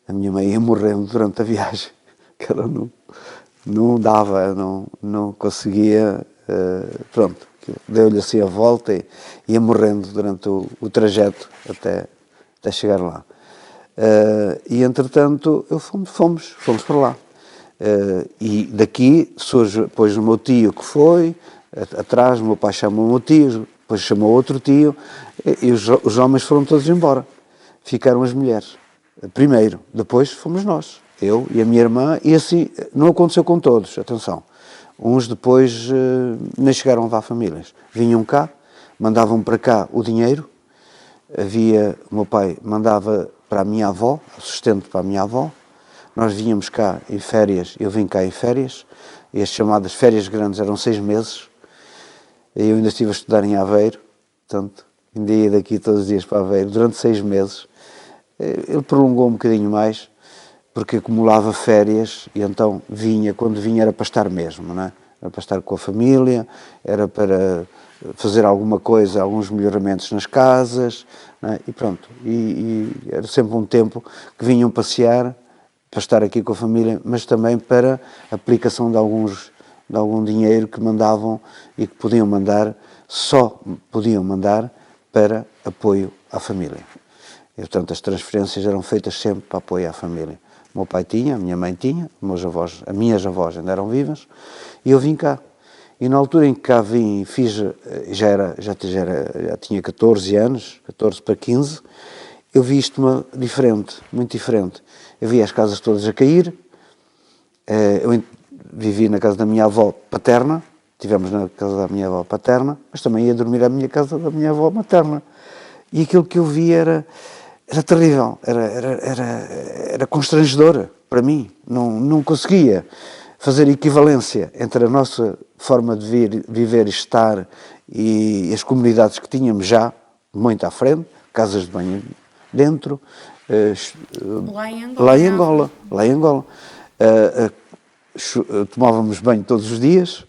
A minha mãe ia morrendo durante a viagem, que ela não dava, não conseguia, pronto, deu-lhe assim a volta e ia morrendo durante o trajeto até chegar lá. E entretanto fomos para lá. E daqui surge depois o meu tio que foi, atrás o meu pai chamou o meu tio, depois chamou outro tio, e os homens foram todos embora. Ficaram as mulheres. Primeiro, depois fomos nós, eu e a minha irmã, e assim, não aconteceu com todos, atenção. Uns depois nem chegaram a levar famílias. Vinham cá, mandavam para cá o dinheiro, o meu pai mandava para a minha avó, sustento para a minha avó, nós vínhamos cá em férias, eu vim cá em férias, e as chamadas férias grandes eram 6 meses, e eu ainda estive a estudar em Aveiro, portanto, ainda ia daqui todos os dias para Aveiro, durante 6 meses. Ele prolongou um bocadinho mais, porque acumulava férias, e então quando vinha era para estar mesmo, não é? Era para estar com a família, era para fazer alguma coisa, alguns melhoramentos nas casas, não é? E pronto, e era sempre um tempo que vinham passear, para estar aqui com a família, mas também para a aplicação de alguns de algum dinheiro que mandavam e que podiam mandar, só podiam mandar para apoio à família. E, portanto, as transferências eram feitas sempre para apoio à família. O meu pai tinha, a minha mãe tinha, as minhas avós ainda eram vivas, e eu vim cá. E na altura em que cá vim, já tinha 14 anos, 14 para 15, eu vi isto diferente, muito diferente. Eu vi as casas todas a cair, eu vivi na casa da minha avó paterna, estivemos na casa da minha avó paterna, mas também ia dormir à minha casa da minha avó materna. E aquilo que eu vi era terrível, era constrangedor para mim. Não conseguia fazer equivalência entre a nossa forma de viver e estar e as comunidades que tínhamos já, muito à frente, casas de banho dentro, lá em Angola. Tomávamos banho todos os dias,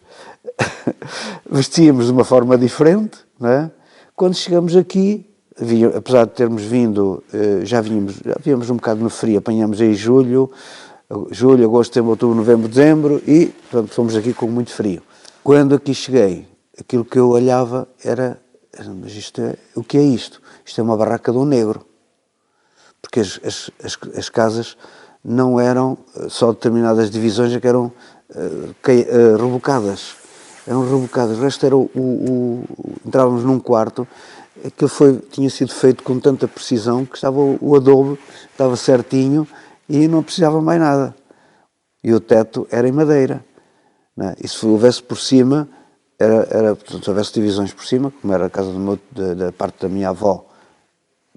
vestíamos de uma forma diferente, não é? Quando chegamos aqui, apesar de termos vindo, já víamos um bocado no frio, apanhamos aí julho, agosto, setembro, outubro, novembro, dezembro e, portanto, fomos aqui com muito frio. Quando aqui cheguei, aquilo que eu olhava era mas o que é isto? Isto é uma barraca de um negro. Porque as casas não eram só determinadas divisões, que eram rebocadas. Eram rebocadas. O resto era entrávamos num quarto, aquilo tinha sido feito com tanta precisão que estava o adobe, estava certinho e não precisava mais nada. E o teto era em madeira. Não é? E se houvesse por cima, portanto, se houvesse divisões por cima, como era a casa da parte da minha avó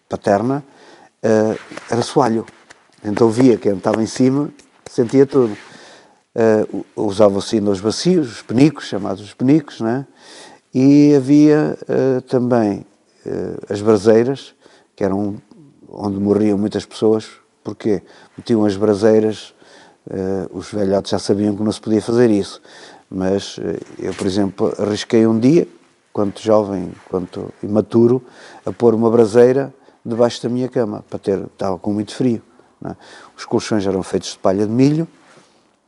paterna, era soalho. Então via quem estava em cima, sentia tudo. Usavam-se ainda os bacios, os penicos, chamados os penicos, não é? E havia também as braseiras, que eram onde morriam muitas pessoas. Porquê? Metiam as braseiras, os velhotes já sabiam que não se podia fazer isso, mas eu, por exemplo, arrisquei um dia, quanto jovem, quanto imaturo, a pôr uma braseira debaixo da minha cama, estava com muito frio. Não é? Os colchões eram feitos de palha de milho,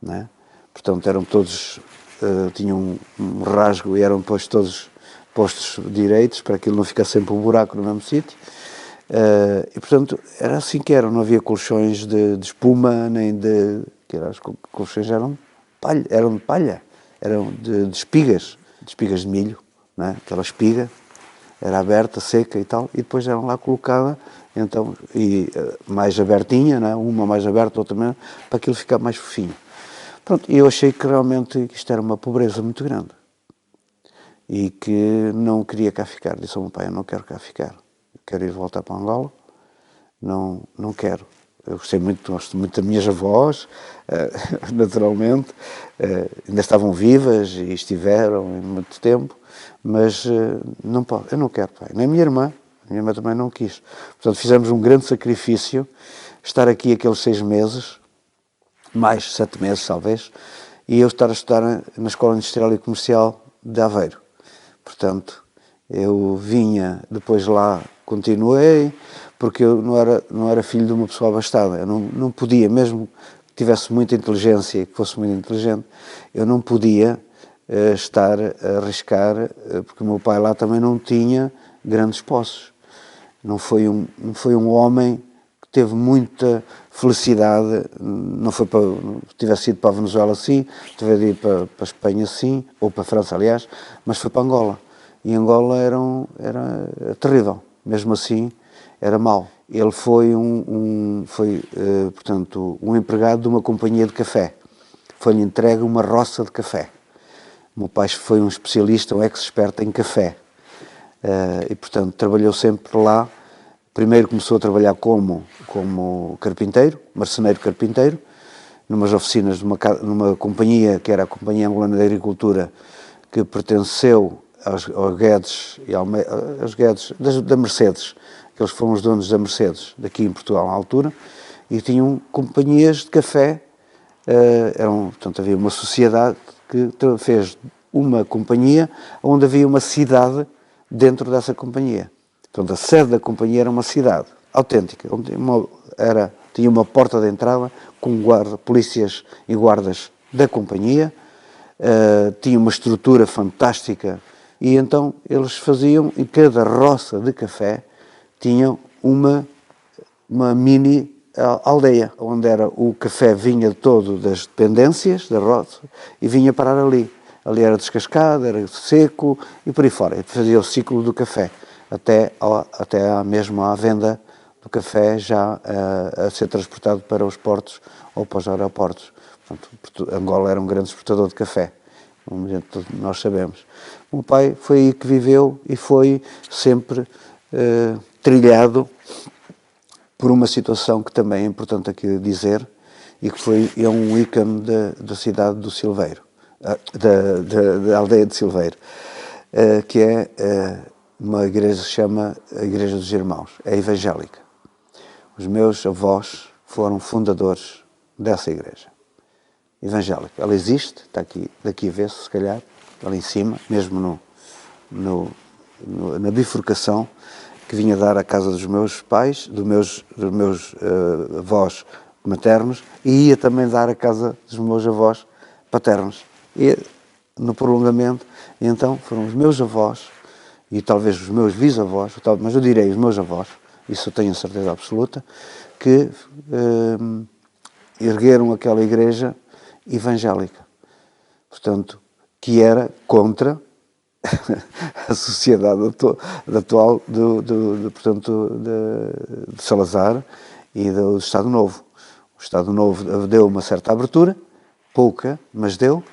não é? Portanto eram todos, tinham um rasgo e eram depois todos postos direitos, para que aquilo não ficasse sempre um buraco no mesmo sítio. E portanto era assim que era, não havia colchões de espuma, nem os colchões eram de palha, eram de espigas de milho, não é? Aquela espiga era aberta, seca e tal, e depois eram lá colocada, então, mais abertinha, não é? Uma mais aberta, outra menos, para aquilo ficar mais fofinho. Pronto, e eu achei que realmente isto era uma pobreza muito grande e que não queria cá ficar. Disse ao meu pai, eu não quero cá ficar, eu quero ir voltar para Angola, não quero. Eu gosto muito das minhas avós, naturalmente, ainda estavam vivas e estiveram em muito tempo, mas não pode, eu não quero, pai. Nem a minha irmã também não quis. Portanto, fizemos um grande sacrifício, estar aqui aqueles 6 meses, mais 7 meses talvez, e eu estar a estudar na Escola Industrial e Comercial de Aveiro. Portanto, eu vinha, depois lá continuei, porque eu não era filho de uma pessoa abastada, eu não podia, mesmo que tivesse muita inteligência e que fosse muito inteligente, eu não podia estar a arriscar, porque o meu pai lá também não tinha grandes posses. Não foi um homem que teve muita felicidade, não tivesse ido para a Venezuela sim, tivesse ido para a Espanha sim, ou para a França aliás, mas foi para Angola. E Angola era terrível, mesmo assim era mau. Ele foi portanto, um empregado de uma companhia de café. Foi-lhe entregue uma roça de café. O meu pai foi um especialista, um expert em café. E, portanto, trabalhou sempre lá. Primeiro começou a trabalhar como carpinteiro, marceneiro carpinteiro, numas oficinas numa companhia que era a Companhia Angolana de Agricultura, que pertenceu aos Guedes, da Mercedes, que eles foram os donos da Mercedes, daqui em Portugal na altura, e tinham companhias de café, portanto havia uma sociedade que fez uma companhia onde havia uma cidade dentro dessa companhia. Portanto, a sede da companhia era uma cidade autêntica, onde tinha uma porta de entrada com polícias e guardas da companhia, tinha uma estrutura fantástica, e então eles faziam, em cada roça de café, tinham uma mini aldeia, onde era o café vinha todo das dependências da roça e vinha parar ali. Ali era descascado, era seco e por aí fora. E fazia o ciclo do café, até mesmo à venda do café já a ser transportado para os portos ou para os aeroportos. Portanto, Angola era um grande exportador de café, como nós sabemos. O meu pai foi aí que viveu e foi sempre trilhado por uma situação que também é importante aqui dizer, e que é um ícone da cidade do Silveiro, da aldeia de Silveiro, que é uma igreja que se chama a Igreja dos Irmãos, é evangélica. Os meus avós foram fundadores dessa igreja, evangélica. Ela existe, está aqui, daqui a ver-se, se calhar, ali em cima, mesmo na bifurcação, que vinha dar à casa dos meus pais, dos meus avós maternos, e ia também dar à casa dos meus avós paternos. E no prolongamento, então foram os meus avós, e talvez os meus bisavós, mas eu direi os meus avós, isso eu tenho certeza absoluta, que ergueram aquela igreja evangélica. Portanto, que era contra a sociedade atual portanto, de Salazar e do Estado Novo. O Estado Novo deu uma certa abertura, pouca, mas deu,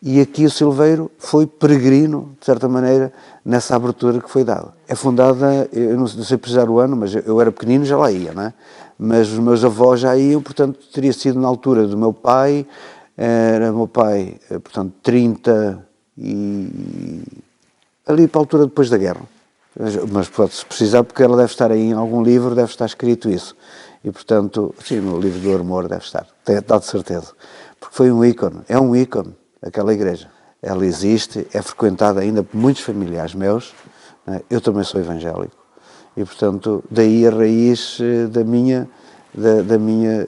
e aqui o Silveiro foi peregrino, de certa maneira, nessa abertura que foi dada. É fundada, eu não sei precisar o ano, mas eu era pequenino, já lá ia, não é? Mas os meus avós já iam, portanto, teria sido na altura do meu pai, era meu pai, portanto, 30 e ali para a altura depois da guerra. Mas pode-se precisar, porque ela deve estar aí em algum livro, deve estar escrito isso. E, portanto, sim, no livro do Amor deve estar, está de certeza. Porque foi um ícone, é um ícone, aquela igreja. Ela existe, é frequentada ainda por muitos familiares meus, né? Eu também sou evangélico. E, portanto, daí a raiz da minha...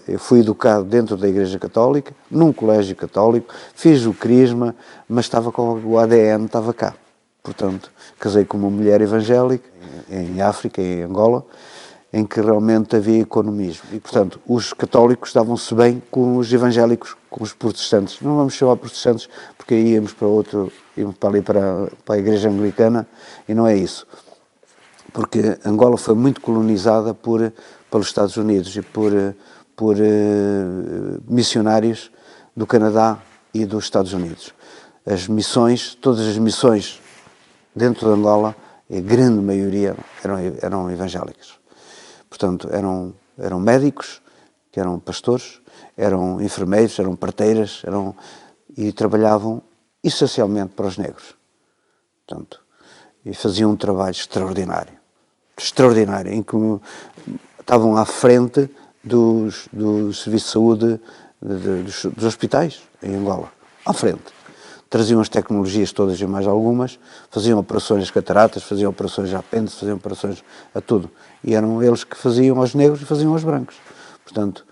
Eu fui educado dentro da Igreja Católica, num colégio católico, fiz o crisma, mas estava com o ADN, estava cá. Portanto, casei com uma mulher evangélica, em África, em Angola, em que realmente havia economismo. E, portanto, os católicos davam-se bem com os evangélicos, com os protestantes. Não vamos chamar protestantes, porque aí íamos para a Igreja Anglicana, e não é isso. Porque Angola foi muito colonizada pelos Estados Unidos e por missionários do Canadá e dos Estados Unidos. As missões, todas as missões dentro de Angola, a grande maioria eram evangélicas. Portanto, eram médicos, que eram pastores, eram enfermeiros, eram parteiras, e trabalhavam essencialmente para os negros. Portanto, e faziam um trabalho extraordinário, em que estavam à frente do serviço de saúde dos hospitais em Angola, à frente. Traziam as tecnologias todas e mais algumas, faziam operações às cataratas, faziam operações a apêndice, faziam operações a tudo. E eram eles que faziam aos negros e faziam aos brancos. Portanto,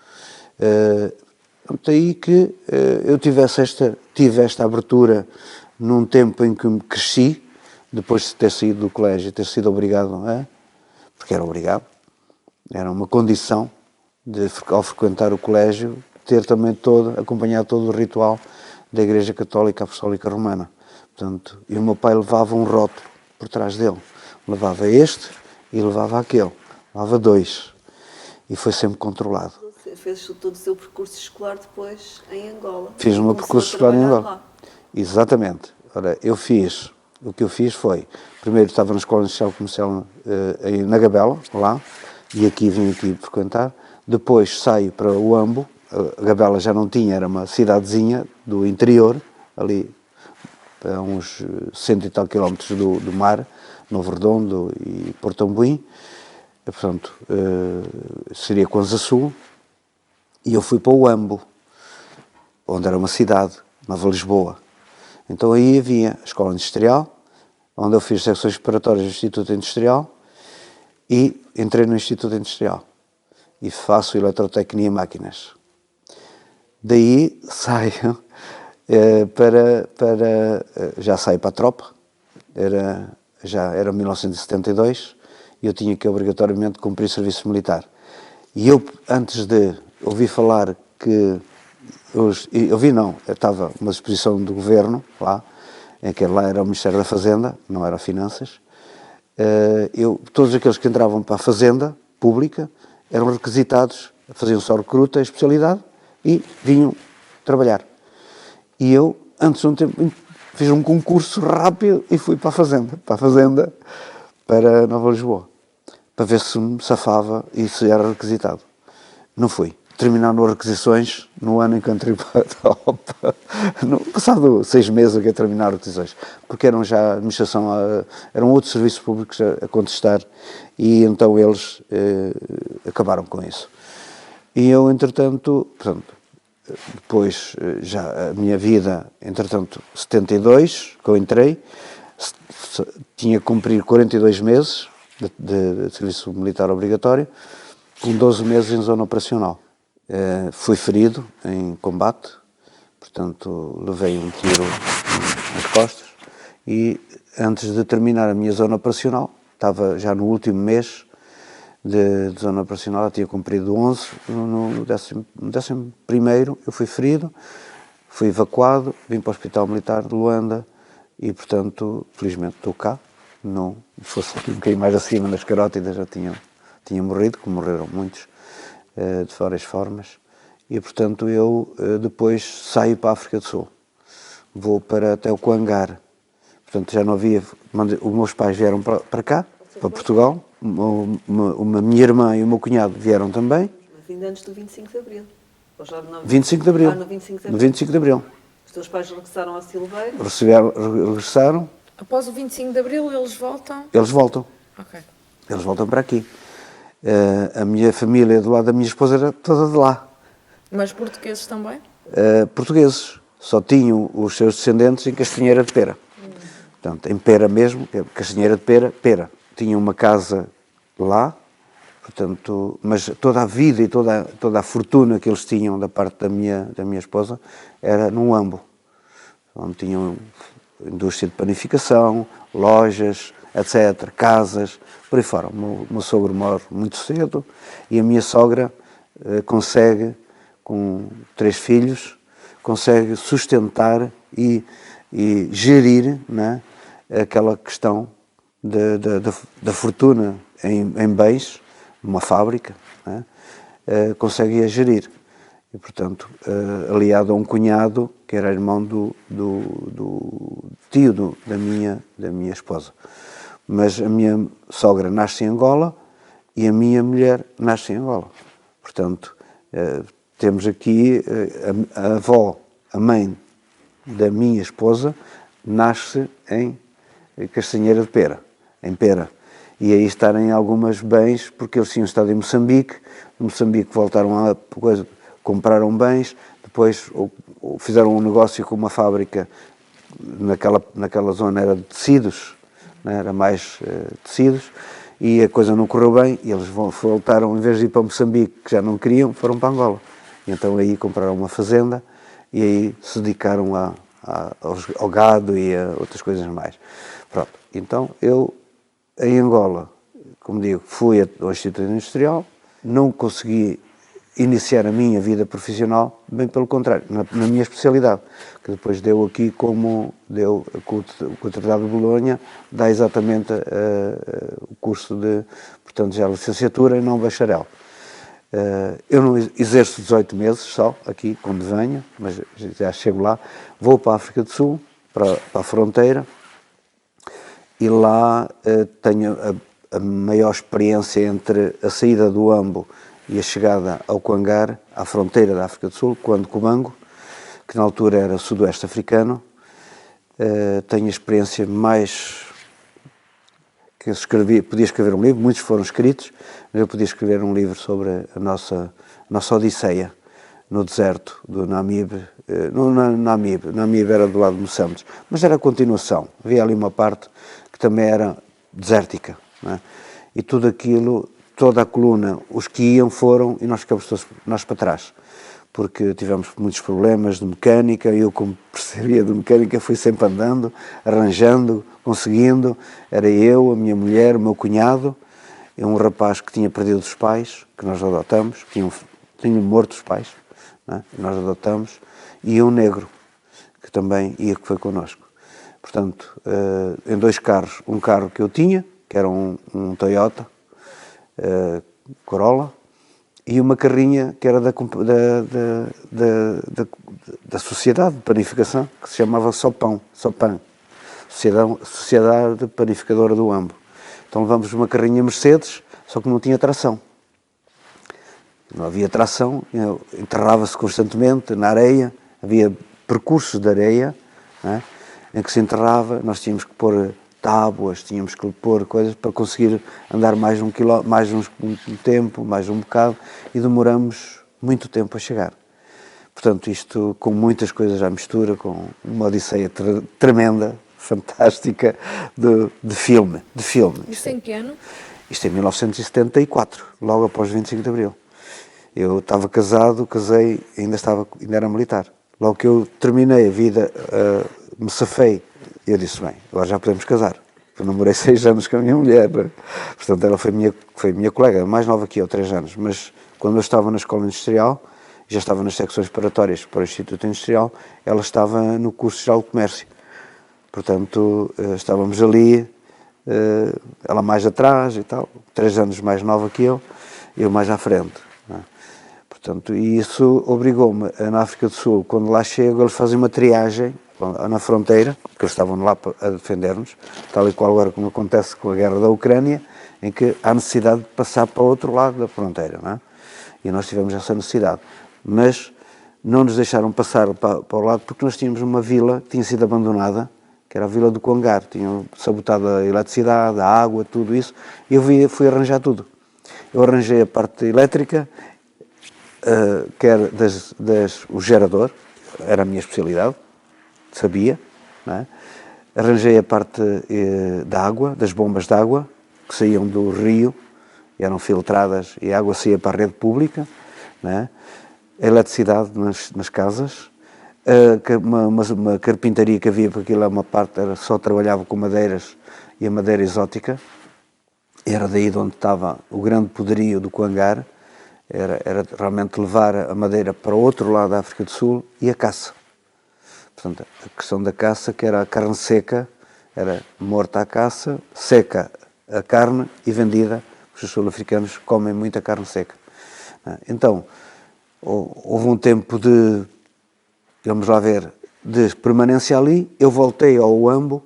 daí que eu tive esta abertura num tempo em que me cresci, depois de ter saído do colégio, ter sido obrigado, porque era obrigado, era uma condição ao frequentar o colégio, ter também acompanhado todo o ritual da Igreja Católica Apostólica Romana. Portanto, e o meu pai levava um rótulo por trás dele. Levava este e levava aquele. Levava dois. E foi sempre controlado. Fez todo o seu percurso escolar depois em Angola. Fiz o meu percurso escolar em Angola. Lá. Exatamente. Ora, o que eu fiz foi, primeiro estava na Escola Industrial Comercial na Gabela, lá, e vim aqui frequentar. Depois saio para o Ambo. A Gabela já não tinha, era uma cidadezinha do interior, ali a uns 100 e tal quilómetros do mar, Novo Redondo e Porto Ambuim. Portanto, seria Conza Sul. E eu fui para o Ambo, onde era uma cidade, Nova Lisboa. Então aí havia a Escola Industrial, onde eu fiz secções preparatórias do Instituto Industrial, e entrei no Instituto Industrial. E faço eletrotecnia e máquinas. Daí saio já saí para a tropa, já era 1972, e eu tinha que obrigatoriamente cumprir serviço militar. E eu, antes de ouvir falar que... estava uma exposição do governo lá, em que lá era o Ministério da Fazenda, não era Finanças. Todos aqueles que entravam para a Fazenda Pública eram requisitados, faziam só recruta, especialidade, e vinham trabalhar. E eu, antes de um tempo, fiz um concurso rápido e fui para a Fazenda, para Nova Lisboa, para ver se me safava e se era requisitado. Não fui. Terminaram as requisições no ano em que entrei para a tropa. Passado 6 meses que ia terminar as requisições, porque eram já administração, eram outros serviços públicos a contestar, e então eles acabaram com isso. E eu, entretanto, portanto, depois já a minha vida, entretanto, 72, que eu entrei, tinha que cumprir 42 meses de serviço militar obrigatório, com 12 meses em zona operacional. Fui ferido em combate, portanto levei um tiro nas costas, e antes de terminar a minha zona operacional, estava já no último mês de zona operacional, eu tinha cumprido 11, no 11º eu fui ferido, fui evacuado, vim para o Hospital Militar de Luanda e, portanto, felizmente estou cá. Não fosse aqui um bocadinho mais acima nas carótidas, já tinha morrido, como morreram muitos, de várias formas, e, portanto, eu depois saio para a África do Sul, vou até o Coangar, portanto, já não havia, os meus pais vieram para cá, para Portugal, a minha irmã e o meu cunhado vieram também. Mas ainda antes do 25 de Abril. Ou já no 25 de Abril. No 25 de Abril. No 25 de Abril. Os teus pais regressaram a Silveira? Regressaram. Após o 25 de Abril eles voltam? Eles voltam. Ok. Eles voltam para aqui. A minha família do lado da minha esposa era toda de lá. Mas portugueses também? Portugueses. Só tinham os seus descendentes em Castanheira de Pera. Portanto, em Pera mesmo, Castanheira de Pera. Tinha uma casa lá, portanto, mas toda a vida e toda a fortuna que eles tinham da parte da minha esposa era no Ambo, onde tinham indústria de panificação, lojas, etc., casas, por aí fora. O meu sogro morre muito cedo e a minha sogra consegue, com 3 filhos, consegue sustentar e gerir, né, aquela questão da fortuna em bens, numa fábrica, né, consegue gerir. E, portanto, aliado a um cunhado, que era irmão do tio da minha esposa. Mas a minha sogra nasce em Angola e a minha mulher nasce em Angola. Portanto, temos aqui a avó, a mãe da minha esposa, nasce em Castanheira de Pera, em Pera. E aí estarem algumas bens, porque eles tinham estado em Moçambique voltaram a coisa, compraram bens, depois fizeram um negócio com uma fábrica, naquela zona era de tecidos, né, era mais tecidos, e a coisa não correu bem, e eles voltaram, em vez de ir para Moçambique, que já não queriam, foram para Angola. E então aí compraram uma fazenda, e aí se dedicaram ao gado e a outras coisas mais. Pronto, então eu, em Angola, como digo, fui ao Instituto Industrial, não consegui iniciar a minha vida profissional, bem pelo contrário, na minha especialidade, que depois deu aqui como deu com o Tratado de Bolonha, dá exatamente o curso de, portanto, já licenciatura e não bacharel. Eu não exerço 18 meses só, aqui, quando venho, mas já chego lá, vou para a África do Sul, para a fronteira, e lá tenho a maior experiência entre a saída do Ambo e a chegada ao Coangar, à fronteira da África do Sul, quando Cubango, que na altura era sudoeste africano. Tenho a experiência mais que eu podia escrever um livro, muitos foram escritos, mas eu podia escrever um livro sobre a nossa odisseia no deserto do Namibe. Namibe era do lado de Moçambique, mas era a continuação. Havia ali uma parte que também era desértica, não é? E tudo aquilo, toda a coluna, os que iam foram e nós ficamos todos nós para trás, porque tivemos muitos problemas de mecânica, e eu, como percebia de mecânica, fui sempre andando, arranjando, conseguindo. Era eu, a minha mulher, o meu cunhado, um rapaz que tinha perdido os pais, que nós adotamos, que tinham morto os pais, não é? Nós adotamos, e um negro, que também que foi connosco. Portanto, em 2 carros, um carro que eu tinha, que era um Toyota Corolla, e uma carrinha que era da Sociedade de Panificação, que se chamava Sopan, Sociedade Panificadora do Ambo. Então levamos uma carrinha Mercedes, só que não tinha tração. Não havia tração, enterrava-se constantemente na areia, havia percursos de areia, não é? Em que se enterrava, nós tínhamos que pôr tábuas, tínhamos que pôr coisas para conseguir andar mais um tempo, mais um bocado, e demoramos muito tempo a chegar. Portanto, isto com muitas coisas à mistura, com uma odisseia tremenda, fantástica, de filme. Isso em que ano? Isto é 1974, logo após 25 de Abril. Eu estava casado, casei, ainda era militar. Logo que eu terminei a vida, me safei, eu disse, bem, agora já podemos casar. Eu namorei 6 anos com a minha mulher, né? Portanto, ela foi minha colega, mais nova que eu, 3 anos. Mas quando eu estava na escola industrial, já estava nas secções preparatórias para o Instituto Industrial, ela estava no curso Geral de Comércio. Portanto, estávamos ali, ela mais atrás e tal, 3 anos mais nova que eu mais à frente, né? Portanto, e isso obrigou-me, na África do Sul, quando lá chego, eles fazem uma triagem na fronteira, que eles estavam lá a defender-nos, tal e qual agora como acontece com a guerra da Ucrânia, em que há necessidade de passar para o outro lado da fronteira, não é? E nós tivemos essa necessidade. Mas não nos deixaram passar para o lado, porque nós tínhamos uma vila que tinha sido abandonada, que era a Vila do Congar. Tinham sabotado a eletricidade, a água, tudo isso, e eu fui arranjar tudo. Eu arranjei a parte elétrica, que era o gerador, era a minha especialidade, sabia, não é? Arranjei a parte da água, das bombas de água, que saíam do rio, eram filtradas, e a água saía para a rede pública, não é? A eletricidade nas casas, uma carpintaria que havia, porque aquilo é uma parte, só trabalhava com madeiras, e a madeira exótica, era daí de onde estava o grande poderio do Coangar, era realmente levar a madeira para o outro lado da África do Sul, e a caça. Portanto, a questão da caça, que era a carne seca, era morta a caça, seca a carne e vendida, porque os sul-africanos comem muita carne seca. Então, houve um tempo vamos lá ver, de permanência ali. Eu voltei ao Uambo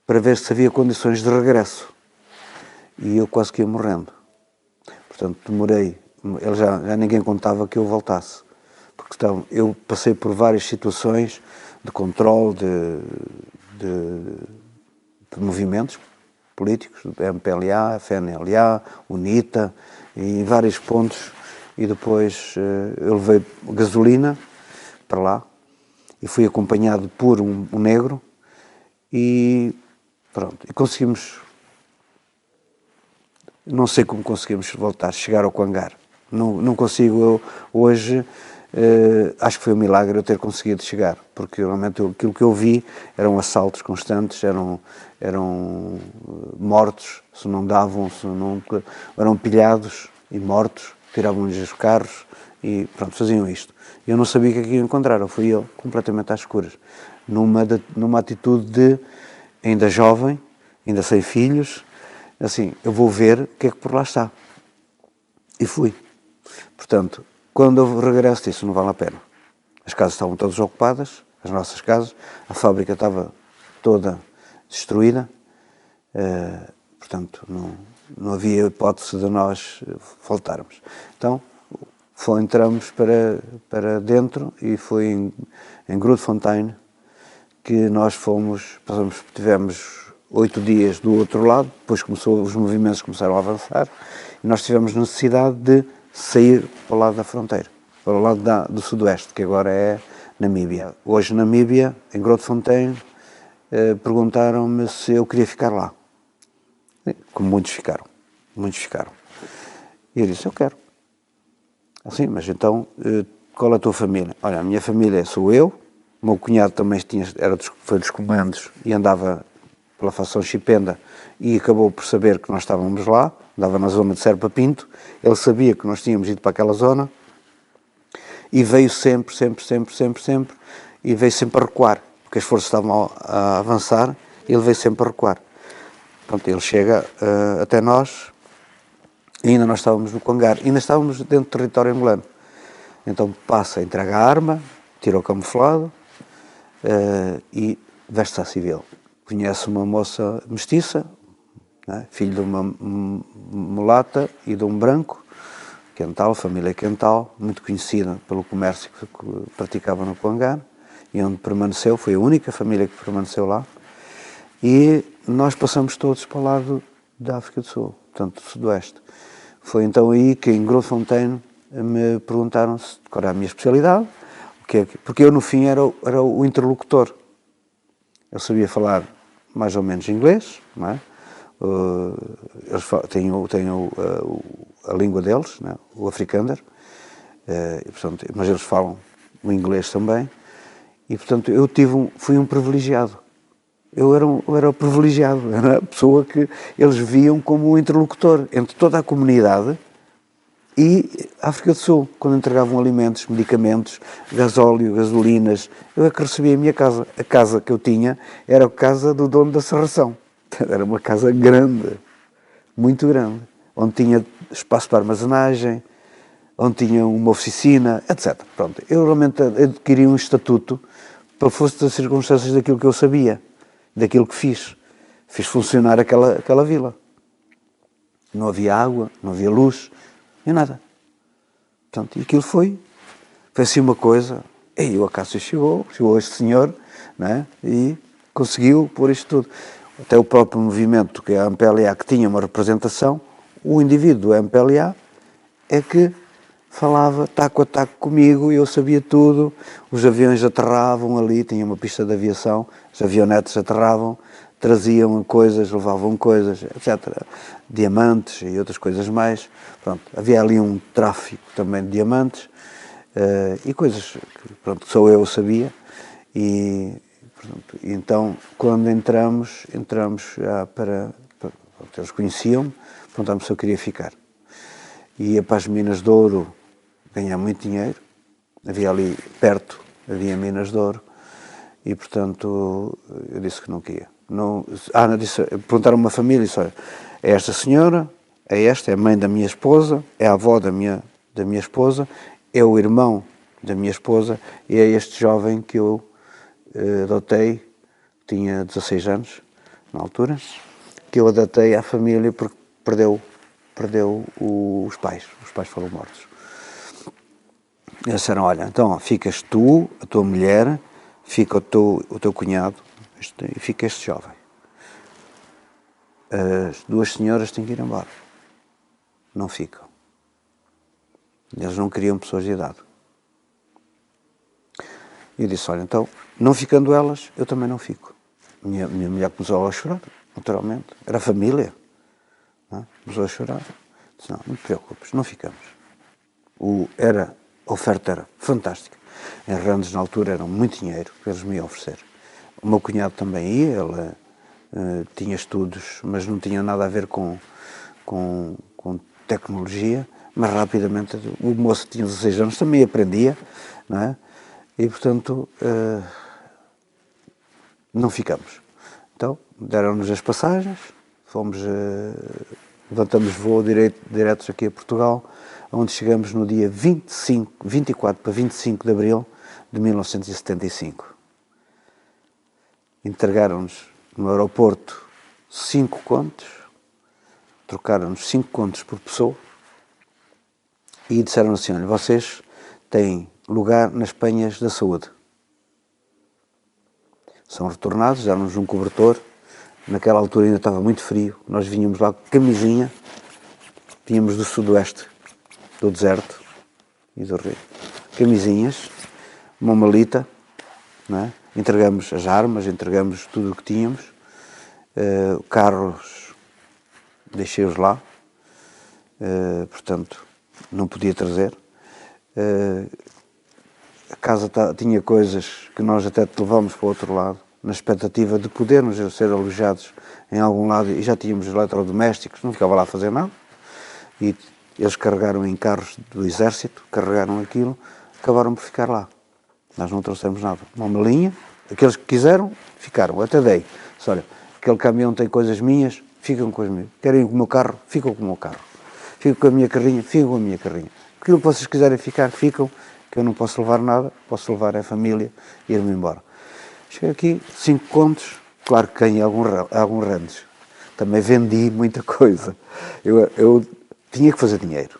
para ver se havia condições de regresso. E eu quase que ia morrendo. Portanto, demorei. Já ninguém contava que eu voltasse. Porque eu passei por várias situações de controle de movimentos políticos, do MPLA, FNLA, UNITA, em vários pontos, e depois eu levei gasolina para lá, e fui acompanhado por um negro, e pronto, e conseguimos, não sei como conseguimos voltar, chegar ao Coangar. Não consigo, hoje, acho que foi um milagre eu ter conseguido chegar, porque realmente aquilo que eu vi eram assaltos constantes, eram mortos, se não davam, eram pilhados e mortos, tiravam-lhes os carros e pronto, faziam isto. Eu não sabia o que é que ia encontrar, eu fui eu completamente às escuras, numa atitude ainda jovem, ainda sem filhos, assim, eu vou ver o que é que por lá está. E fui. Portanto, quando eu regresso disso, não vale a pena. As casas estavam todas ocupadas, as nossas casas, a fábrica estava toda destruída, portanto, não havia hipótese de nós voltarmos. Então, entramos para dentro, e foi em Grootfontein que nós tivemos 8 dias do outro lado, depois os movimentos começaram a avançar, e nós tivemos necessidade de sair para o lado da fronteira, para o lado do sudoeste, que agora é Namíbia. Hoje, Namíbia, em Grootfontein, perguntaram-me se eu queria ficar lá. Como muitos ficaram. E eu disse, eu quero. Assim, mas então qual é a tua família? Olha, a minha família sou eu, o meu cunhado também foi dos comandos e andava pela facção Chipenda e acabou por saber que nós estávamos lá, andava na zona de Serpa Pinto, ele sabia que nós tínhamos ido para aquela zona e veio sempre, e veio sempre a recuar, porque as forças estavam a avançar, ele veio sempre a recuar. Pronto, ele chega até nós, e ainda nós estávamos no Congar, ainda estávamos dentro do território angolano. Então passa, entrega a arma, tira o camuflado e veste-se à civil. Conhece uma moça mestiça, né, filho de uma mulata e de um branco, Quental, família Quental, muito conhecida pelo comércio que praticava no Congar, e onde permaneceu, foi a única família que permaneceu lá, e nós passamos todos para o lado da África do Sul, portanto, do Sudoeste. Foi então aí que em Grootfontein me perguntaram qual era a minha especialidade, porque eu no fim era o interlocutor. Eu sabia falar mais ou menos inglês, não é? Eles têm a língua deles, não é? O afrikaner, portanto, mas eles falam o inglês também, e portanto eu fui um privilegiado. Eu era o privilegiado, era a pessoa que eles viam como o interlocutor entre toda a comunidade e a África do Sul, quando entregavam alimentos, medicamentos, gasóleo, gasolinas. Eu é que recebia a minha casa. A casa que eu tinha era a casa do dono da serração. Era uma casa grande, muito grande, onde tinha espaço para armazenagem, onde tinha uma oficina, etc. Pronto, eu realmente adquiri um estatuto para força das circunstâncias daquilo que eu sabia, daquilo que fiz. Fiz funcionar aquela vila. Não havia água, não havia luz, nem nada. Portanto, e aquilo foi assim uma coisa. E o Acácio chegou este senhor, né, e conseguiu pôr isto tudo. Até o próprio movimento, que é a MPLA, que tinha uma representação, o indivíduo do MPLA é que falava taco a taco comigo e eu sabia tudo. Os aviões aterravam ali, tinha uma pista de aviação, os avionetes aterravam, traziam coisas, levavam coisas, etc. Diamantes e outras coisas mais. Pronto, havia ali um tráfico também de diamantes e coisas que, pronto, só eu sabia. E, portanto, então, quando entramos já eles conheciam-me, perguntaram-me se eu queria ficar. Ia para as Minas de Ouro ganhar muito dinheiro, havia ali perto, havia Minas de Ouro, e portanto eu disse que não queria. Perguntaram-me uma família e disse, olha, é esta senhora, é a mãe da minha esposa, é a avó da minha esposa, é o irmão da minha esposa e é este jovem que eu adotei, tinha 16 anos na altura, que eu adotei à família porque perdeu os pais foram mortos. Eles disseram, olha, então ficas tu, a tua mulher, fica o teu cunhado e fica este jovem. As duas senhoras têm que ir embora. Não ficam. Eles não queriam pessoas de idade. E eu disse, olha, então, não ficando elas, eu também não fico. Minha mulher começou a chorar, naturalmente. Era a família. Começou a chorar. Disse, não te preocupes, não ficamos. A oferta era fantástica. Em randes, na altura, era muito dinheiro que eles me iam oferecer. O meu cunhado também ia, ele tinha estudos, mas não tinha nada a ver com tecnologia, mas rapidamente, o moço tinha 16 anos, também aprendia, não é? E, portanto, não ficamos. Então, deram-nos as passagens, levantamos voo diretos aqui a Portugal, onde chegamos no dia 24 para 25 de abril de 1975. Entregaram-nos no aeroporto 5 contos, trocaram-nos 5 contos por pessoa e disseram assim, olha, vocês têm lugar nas penhas da saúde. São retornados, deram-nos um cobertor. Naquela altura ainda estava muito frio. Nós vinhamos lá com camisinha. Vínhamos do sudoeste, do deserto e do rio. Camisinhas, uma malita, não é? Entregamos as armas, entregamos tudo o que tínhamos. Carros, deixei-os lá. Portanto, não podia trazer. a casa tinha coisas que nós até te levamos para o outro lado, na expectativa de podermos ser alojados em algum lado, e já tínhamos eletrodomésticos, não ficava lá a fazer nada, e eles carregaram em carros do exército, carregaram aquilo, acabaram por ficar lá. Nós não trouxemos nada. Uma malinha, aqueles que quiseram, ficaram, até dei. Disse, olha, aquele caminhão tem coisas minhas, ficam com as minhas. Querem o meu carro, ficam com o meu carro. Ficam com a minha carrinha, ficam com a minha carrinha. Aquilo que vocês quiserem ficar, ficam, que eu não posso levar nada, posso levar a família e ir-me embora. Cheguei aqui, 5 contos, claro que ganhei alguns rendes. Também vendi muita coisa. Eu tinha que fazer dinheiro.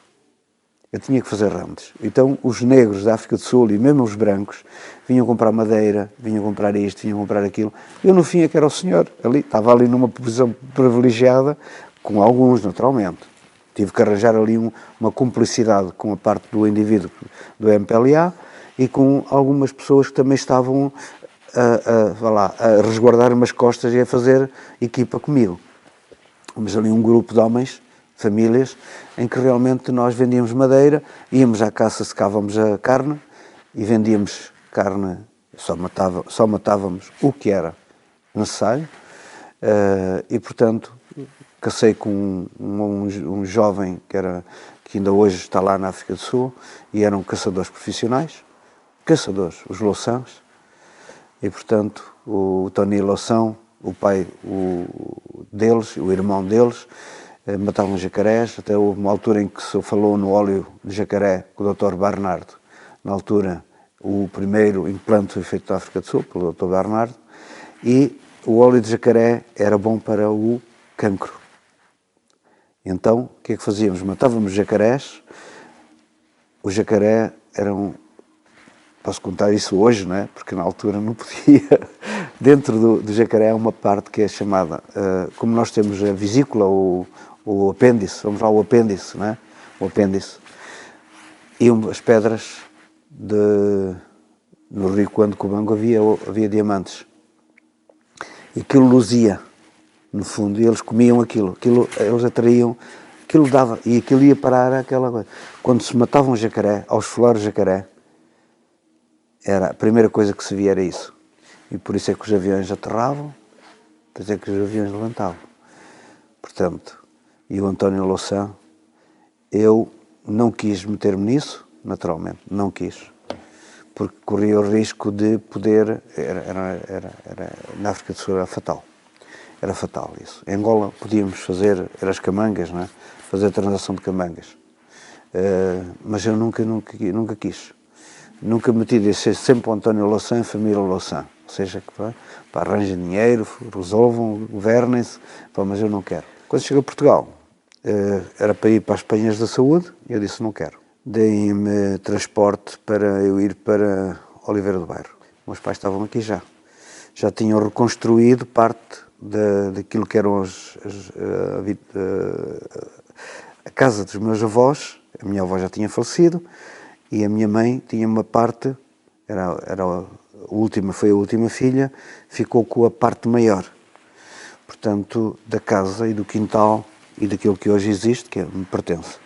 Eu tinha que fazer rendes. Então os negros da África do Sul e mesmo os brancos vinham comprar madeira, vinham comprar isto, vinham comprar aquilo. Eu no fim é que era o senhor. Estava ali numa posição privilegiada, com alguns naturalmente. Tive que arranjar ali uma cumplicidade com a parte do indivíduo do MPLA e com algumas pessoas que também estavam a resguardar-me as costas e a fazer equipa comigo. Mas ali um grupo de homens, famílias, em que realmente nós vendíamos madeira, íamos à caça, secávamos a carne e vendíamos carne, só matávamos o que era necessário, e portanto cacei com um jovem que ainda hoje está lá na África do Sul, e eram caçadores profissionais, os Louçãs, e portanto o Tony Louçã, o pai deles, o irmão deles, matavam jacarés. Até houve uma altura em que se falou no óleo de jacaré com o Dr. Bernardo. Na altura, o primeiro implante foi feito da África do Sul, pelo Dr. Bernardo, e o óleo de jacaré era bom para o cancro. Então, o que é que fazíamos? Matávamos jacarés. O jacaré posso contar isso hoje, não é? Porque na altura não podia. Dentro do jacaré há uma parte que é chamada, como nós temos a vesícula, o apêndice, vamos lá, o apêndice, não é? O apêndice. E as pedras no rio Quando Cubango havia diamantes. E aquilo luzia, no fundo, e eles comiam aquilo eles atraíam, aquilo dava, e aquilo ia parar aquela coisa. Quando se matava um jacaré, ao esfolar o jacaré, a primeira coisa que se via era isso. E por isso é que os aviões aterravam, por isso é que os aviões levantavam. Portanto, e o António Louçã, eu não quis meter-me nisso, naturalmente, não quis, porque corria o risco de poder, na África do Sul era fatal isso. Em Angola podíamos fazer, as camangas, não é? Fazer a transação de camangas, mas eu nunca quis. Nunca meti de ser sempre o António Louçã, família Louçã. Ou seja, que arranjem dinheiro, resolvam, governem-se, mas eu não quero. Quando cheguei a Portugal, era para ir para as Penhas da Saúde, e eu disse não quero. Deem-me transporte para eu ir para Oliveira do Bairro. Meus pais estavam aqui já. Já tinham reconstruído parte daquilo que eram a casa dos meus avós. A minha avó já tinha falecido, e a minha mãe tinha uma parte, foi a última filha, ficou com a parte maior, portanto, da casa e do quintal e daquilo que hoje existe, que me pertence.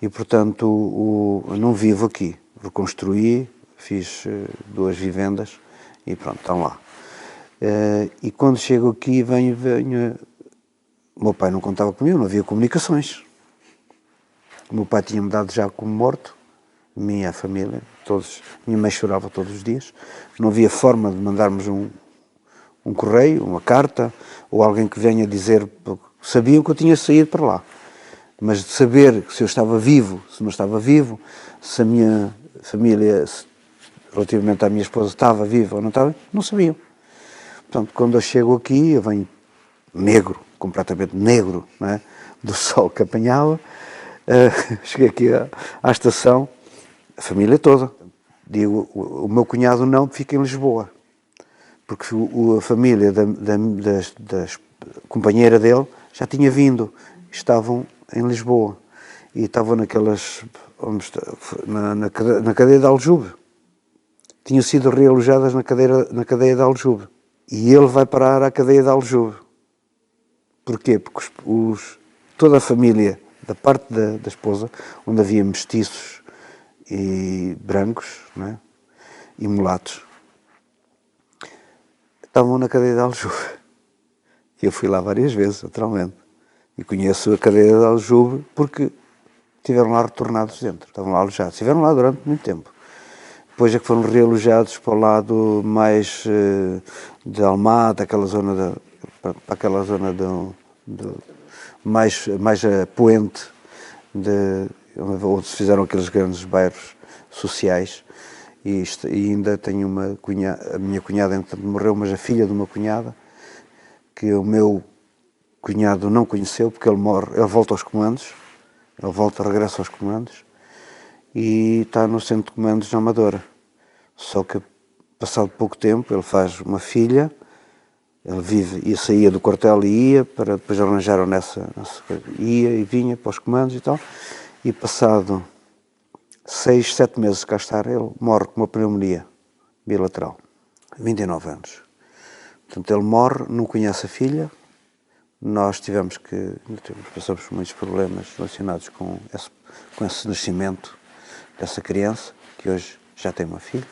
E, portanto, eu não vivo aqui. Reconstruí, fiz 2 vivendas e pronto, estão lá. E quando chego aqui, venho. O meu pai não contava comigo, não havia comunicações. O meu pai tinha-me dado já como morto, minha família, minha mãe chorava todos os dias, não havia forma de mandarmos um correio, uma carta, ou alguém que venha dizer, sabiam que eu tinha saído para lá, mas de saber se eu estava vivo, se não estava vivo, se a minha família, relativamente à minha esposa, estava viva ou não estava, não sabiam. Portanto, quando eu chego aqui, eu venho negro, completamente negro, não é? Do sol que apanhava, cheguei aqui à estação, a família toda. Digo, o meu cunhado não, fica em Lisboa, porque a família da companheira dele já tinha vindo, estavam em Lisboa, e estavam na cadeia de Aljube. Tinham sido realojadas na cadeia de Aljube. E ele vai parar à cadeia de Aljube. Porquê? Porque toda a família, da parte da esposa, onde havia mestiços e brancos, não é? e mulatos, estavam na cadeia de Aljube. Eu fui lá várias vezes, naturalmente, e conheço a cadeia de Aljube porque estiveram lá retornados dentro, estavam lá alojados, estiveram lá durante muito tempo. Depois é que foram realojados para o lado mais de Almada, aquela zona para aquela zona mais a poente, onde se fizeram aqueles grandes bairros sociais. E ainda tenho uma cunhada, a minha cunhada entretanto morreu, mas a filha de uma cunhada, que o meu cunhado não conheceu, porque ele volta aos comandos, regressa aos comandos, e está no centro de comandos na Amadora. Só que, passado pouco tempo, ele faz uma filha, ele vive e saía do quartel e ia, para depois arranjaram ia e vinha para os comandos e tal, e passado 6, 7 meses cá estar, ele morre com uma pneumonia bilateral, 29 anos. Portanto, ele morre, não conhece a filha, nós passamos por muitos problemas relacionados com esse nascimento dessa criança, que hoje já tem uma filha,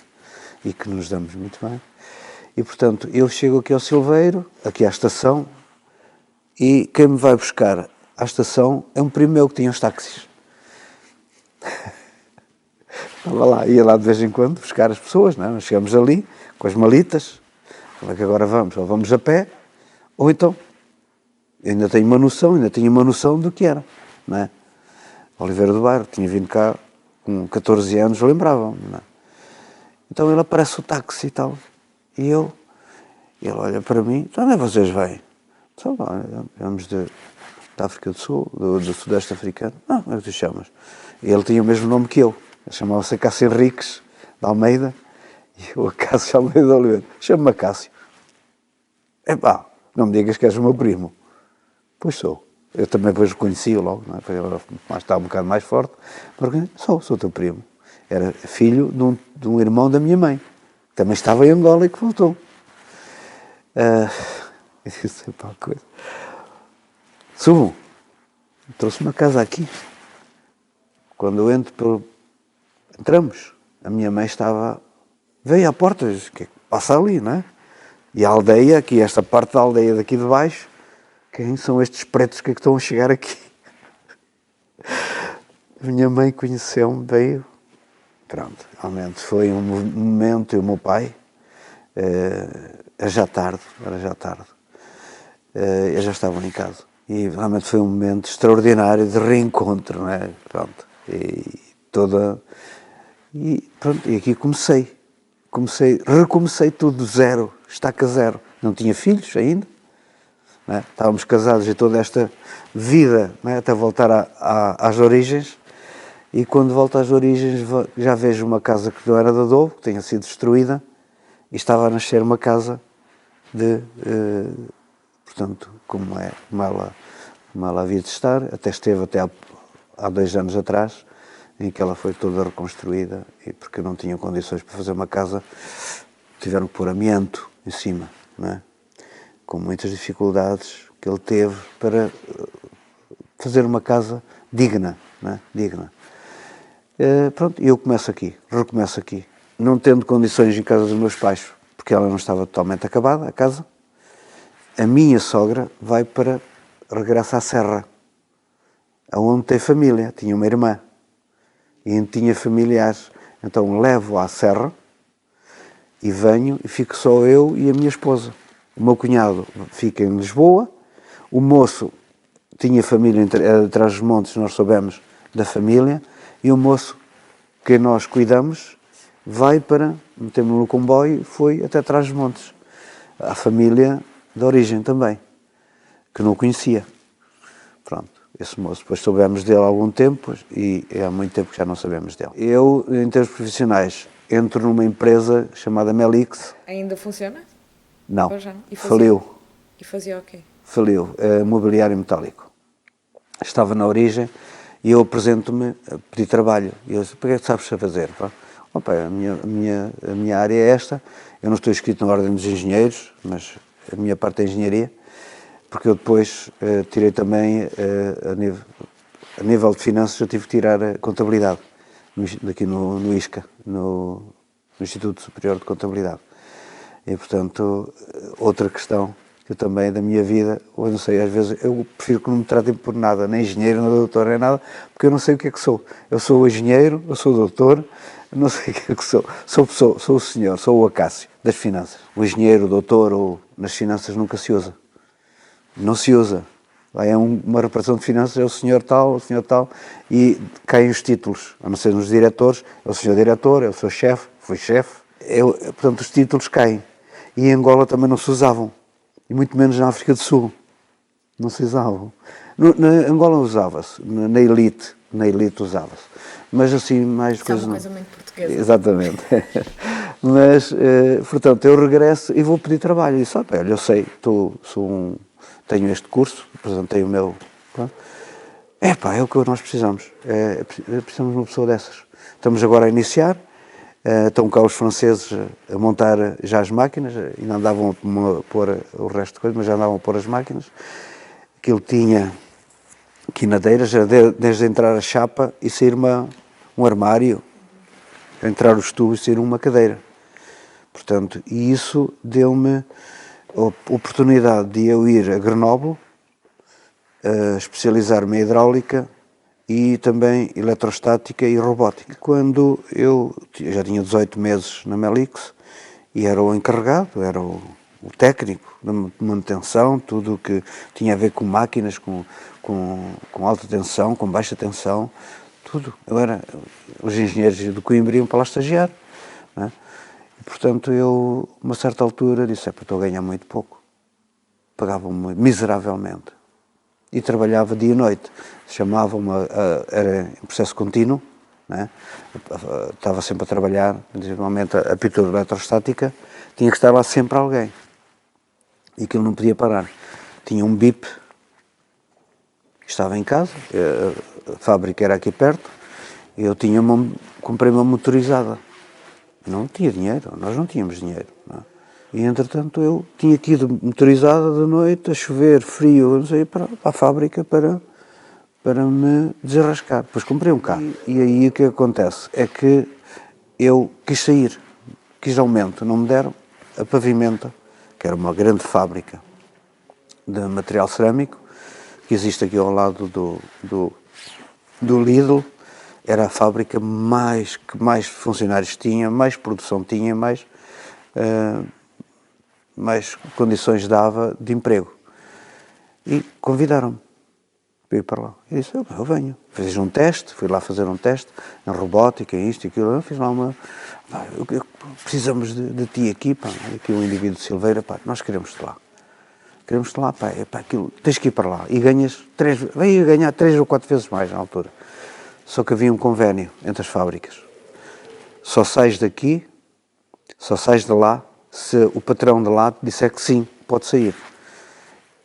e que nos damos muito bem. E, portanto, eu chego aqui ao Silveiro, aqui à estação, e quem me vai buscar à estação é um primo meu que tinha os táxis. Estava lá, ia lá de vez em quando buscar as pessoas, não é? Nós chegamos ali, com as malitas, como é que agora vamos? Ou vamos a pé, ou então, eu ainda tinha uma noção do que era, não é? Oliveira do Bairro, tinha vindo cá com 14 anos, lembrava-me, não é? Então ele aparece o táxi e tal, e ele olha para mim, então onde é que vocês vêm? Então, vamos da África do Sul, do Sudeste Africano. Como é que tu chamas? E ele tinha o mesmo nome que eu, ele chamava-se Cássio Henriques de Almeida, e eu Cássio Almeida de Oliveira, chama-me Cássio. Epá, não me digas que és o meu primo. Pois sou. Eu também depois reconheci-o logo, não é? Estava um bocado mais forte, mas sou teu primo. Era filho de um irmão da minha mãe, que também estava em Angola e que voltou. Eu disse, pá, coisa. Subam, trouxe uma casa aqui. Quando eu entramos, a minha mãe veio à porta, disse, que passa ali, não é? E a aldeia, aqui, esta parte da aldeia daqui de baixo, quem são estes pretos que estão a chegar aqui? A minha mãe conheceu-me, veio. Pronto, realmente foi um momento, e o meu pai, era já tarde, eu já estava em casa. E realmente foi um momento extraordinário de reencontro, não é? Pronto, e aqui recomecei tudo do zero, estaca zero. Não tinha filhos ainda, não é? Estávamos casados e toda esta vida, não é? Até voltar às origens. E quando volto às origens já vejo uma casa que não era de adobe, que tinha sido destruída, e estava a nascer uma casa portanto, como ela havia de estar, até esteve há 2 anos atrás, em que ela foi toda reconstruída, e porque não tinham condições para fazer uma casa, tiveram que pôr amianto em cima, não é? Com muitas dificuldades que ele teve para fazer uma casa digna, não é? Digna. Pronto, eu recomeço aqui, não tendo condições em casa dos meus pais, porque ela não estava totalmente acabada, a casa. A minha sogra regressa à Serra, onde tem família, tinha uma irmã, e tinha familiares, então levo à Serra, e venho, e fico só eu e a minha esposa. O meu cunhado fica em Lisboa, o moço tinha família atrás dos montes, nós soubemos da família, e o moço que nós cuidamos metemos-no no comboio e foi até atrás dos montes. A família de origem também, que não conhecia. Pronto, esse moço, depois soubemos dele há algum tempo e há muito tempo que já não sabemos dele. Eu, em termos profissionais, entro numa empresa chamada Melix. Ainda funciona? Não, E faliu. E fazia o quê? Faliu, mobiliário metálico. Estava na origem. E eu apresento-me a pedir trabalho. E eu disse, para que sabes fazer? Opa, a minha área é esta. Eu não estou inscrito na Ordem dos Engenheiros, mas a minha parte é engenharia, porque eu depois tirei também, a nível de finanças, eu tive que tirar a contabilidade, aqui no ISCA, no Instituto Superior de Contabilidade. E, portanto, outra questão que eu também, da minha vida, eu não sei, às vezes, eu prefiro que não me tratem por nada, nem engenheiro, nem doutor, nem nada, porque eu não sei o que é que sou. Eu sou o engenheiro, eu sou o doutor, não sei o que é que sou. Sou o senhor, sou o Acácio, das finanças. O engenheiro, o doutor, ou nas finanças nunca se usa. Não se usa. Lá é uma repartição de finanças, é o senhor tal, e caem os títulos, a não ser nos diretores, é o senhor diretor, é o seu chefe, foi chefe, portanto os títulos caem. E em Angola também não se usavam, e muito menos na África do Sul, não se usavam. Na Angola usava-se, na elite usava-se, mas assim mais Isso coisas é uma não. coisa muito portuguesa. Exatamente. Mas, portanto, eu regresso e vou pedir trabalho. E disse, olha, eu sei, tenho este curso, apresentei o meu... É o que nós precisamos. Precisamos de uma pessoa dessas. Estamos agora a iniciar, estão cá os franceses a montar já as máquinas, ainda andavam a pôr o resto de coisas, mas já andavam a pôr as máquinas. Aquilo tinha quinadeiras, desde entrar a chapa e sair um armário, entrar os tubos e sair uma cadeira. Portanto, e isso deu-me a oportunidade de eu ir a Grenoble, especializar-me em hidráulica e também eletrostática e robótica. Quando eu já tinha 18 meses na Melix e era o encarregado, era o técnico de manutenção, tudo o que tinha a ver com máquinas, com alta tensão, com baixa tensão, tudo. Os engenheiros de Coimbra iam para lá estagiar, não é? E, portanto, eu, a uma certa altura, disse, estou a ganhar muito pouco. Pagavam-me miseravelmente. E trabalhava dia e noite. Chamavam-me, era em processo contínuo, né? Estava sempre a trabalhar, normalmente a pintura eletrostática, tinha que estar lá sempre alguém. E aquilo não podia parar. Tinha um BIP, estava em casa, a fábrica era aqui perto, e eu comprei uma motorizada. Não tinha dinheiro, nós não tínhamos dinheiro. Não é? E, entretanto, eu tinha que ir motorizada de noite, a chover, frio, não sei, para a fábrica para me desarrascar. Depois comprei um carro. E aí o que acontece é que eu quis sair, quis aumento, não me deram. A Pavimenta, que era uma grande fábrica de material cerâmico, que existe aqui ao lado do Lidl, era a fábrica que mais funcionários tinha, mais produção tinha, mais condições dava de emprego. E convidaram-me para ir para lá. Eu disse, eu venho. Fiz um teste, fui lá fazer um teste, em robótica, isto e aquilo. Eu fiz lá precisamos de ti aqui, pá. Aqui o indivíduo de Silveira, pá, nós queremos-te lá. Queremos-te lá, pá, aquilo, tens que ir para lá. E ganhas veio ganhar 3 ou 4 vezes mais na altura. Só que havia um convênio entre as fábricas. Só sais daqui, só sais de lá, se o patrão de lá disser que sim, pode sair.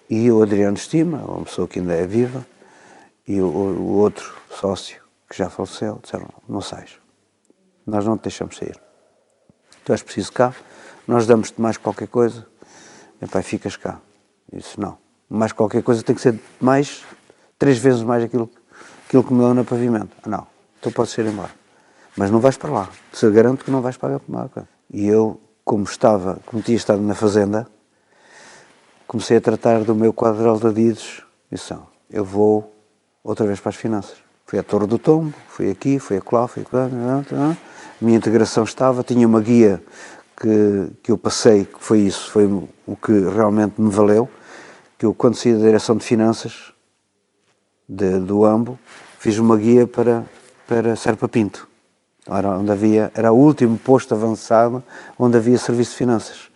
E o Adriano Estima, uma pessoa que ainda é viva, e o outro sócio, que já faleceu, disseram, não sais. Nós não te deixamos sair. Tu és preciso cá, nós damos-te mais qualquer coisa, e pá, ficas cá. Eu disse, não, mais qualquer coisa tem que ser 3 vezes mais aquilo que me dão na Pavimento. Não, tu podes ir embora. Mas não vais para lá. Te garanto que não vais pagar por nada. E eu, como tinha estado na fazenda, comecei a tratar do meu quadro de aldadidos. Disse, eu vou outra vez para as finanças. Fui à Torre do Tombo, fui aqui, fui acolá, fui acolá. A minha integração tinha uma guia que eu passei, que foi isso, foi o que realmente me valeu, que eu, quando saí da direção de finanças do AMBO, fiz uma guia para Serpa Pinto. Era o último posto avançado onde havia serviço de finanças.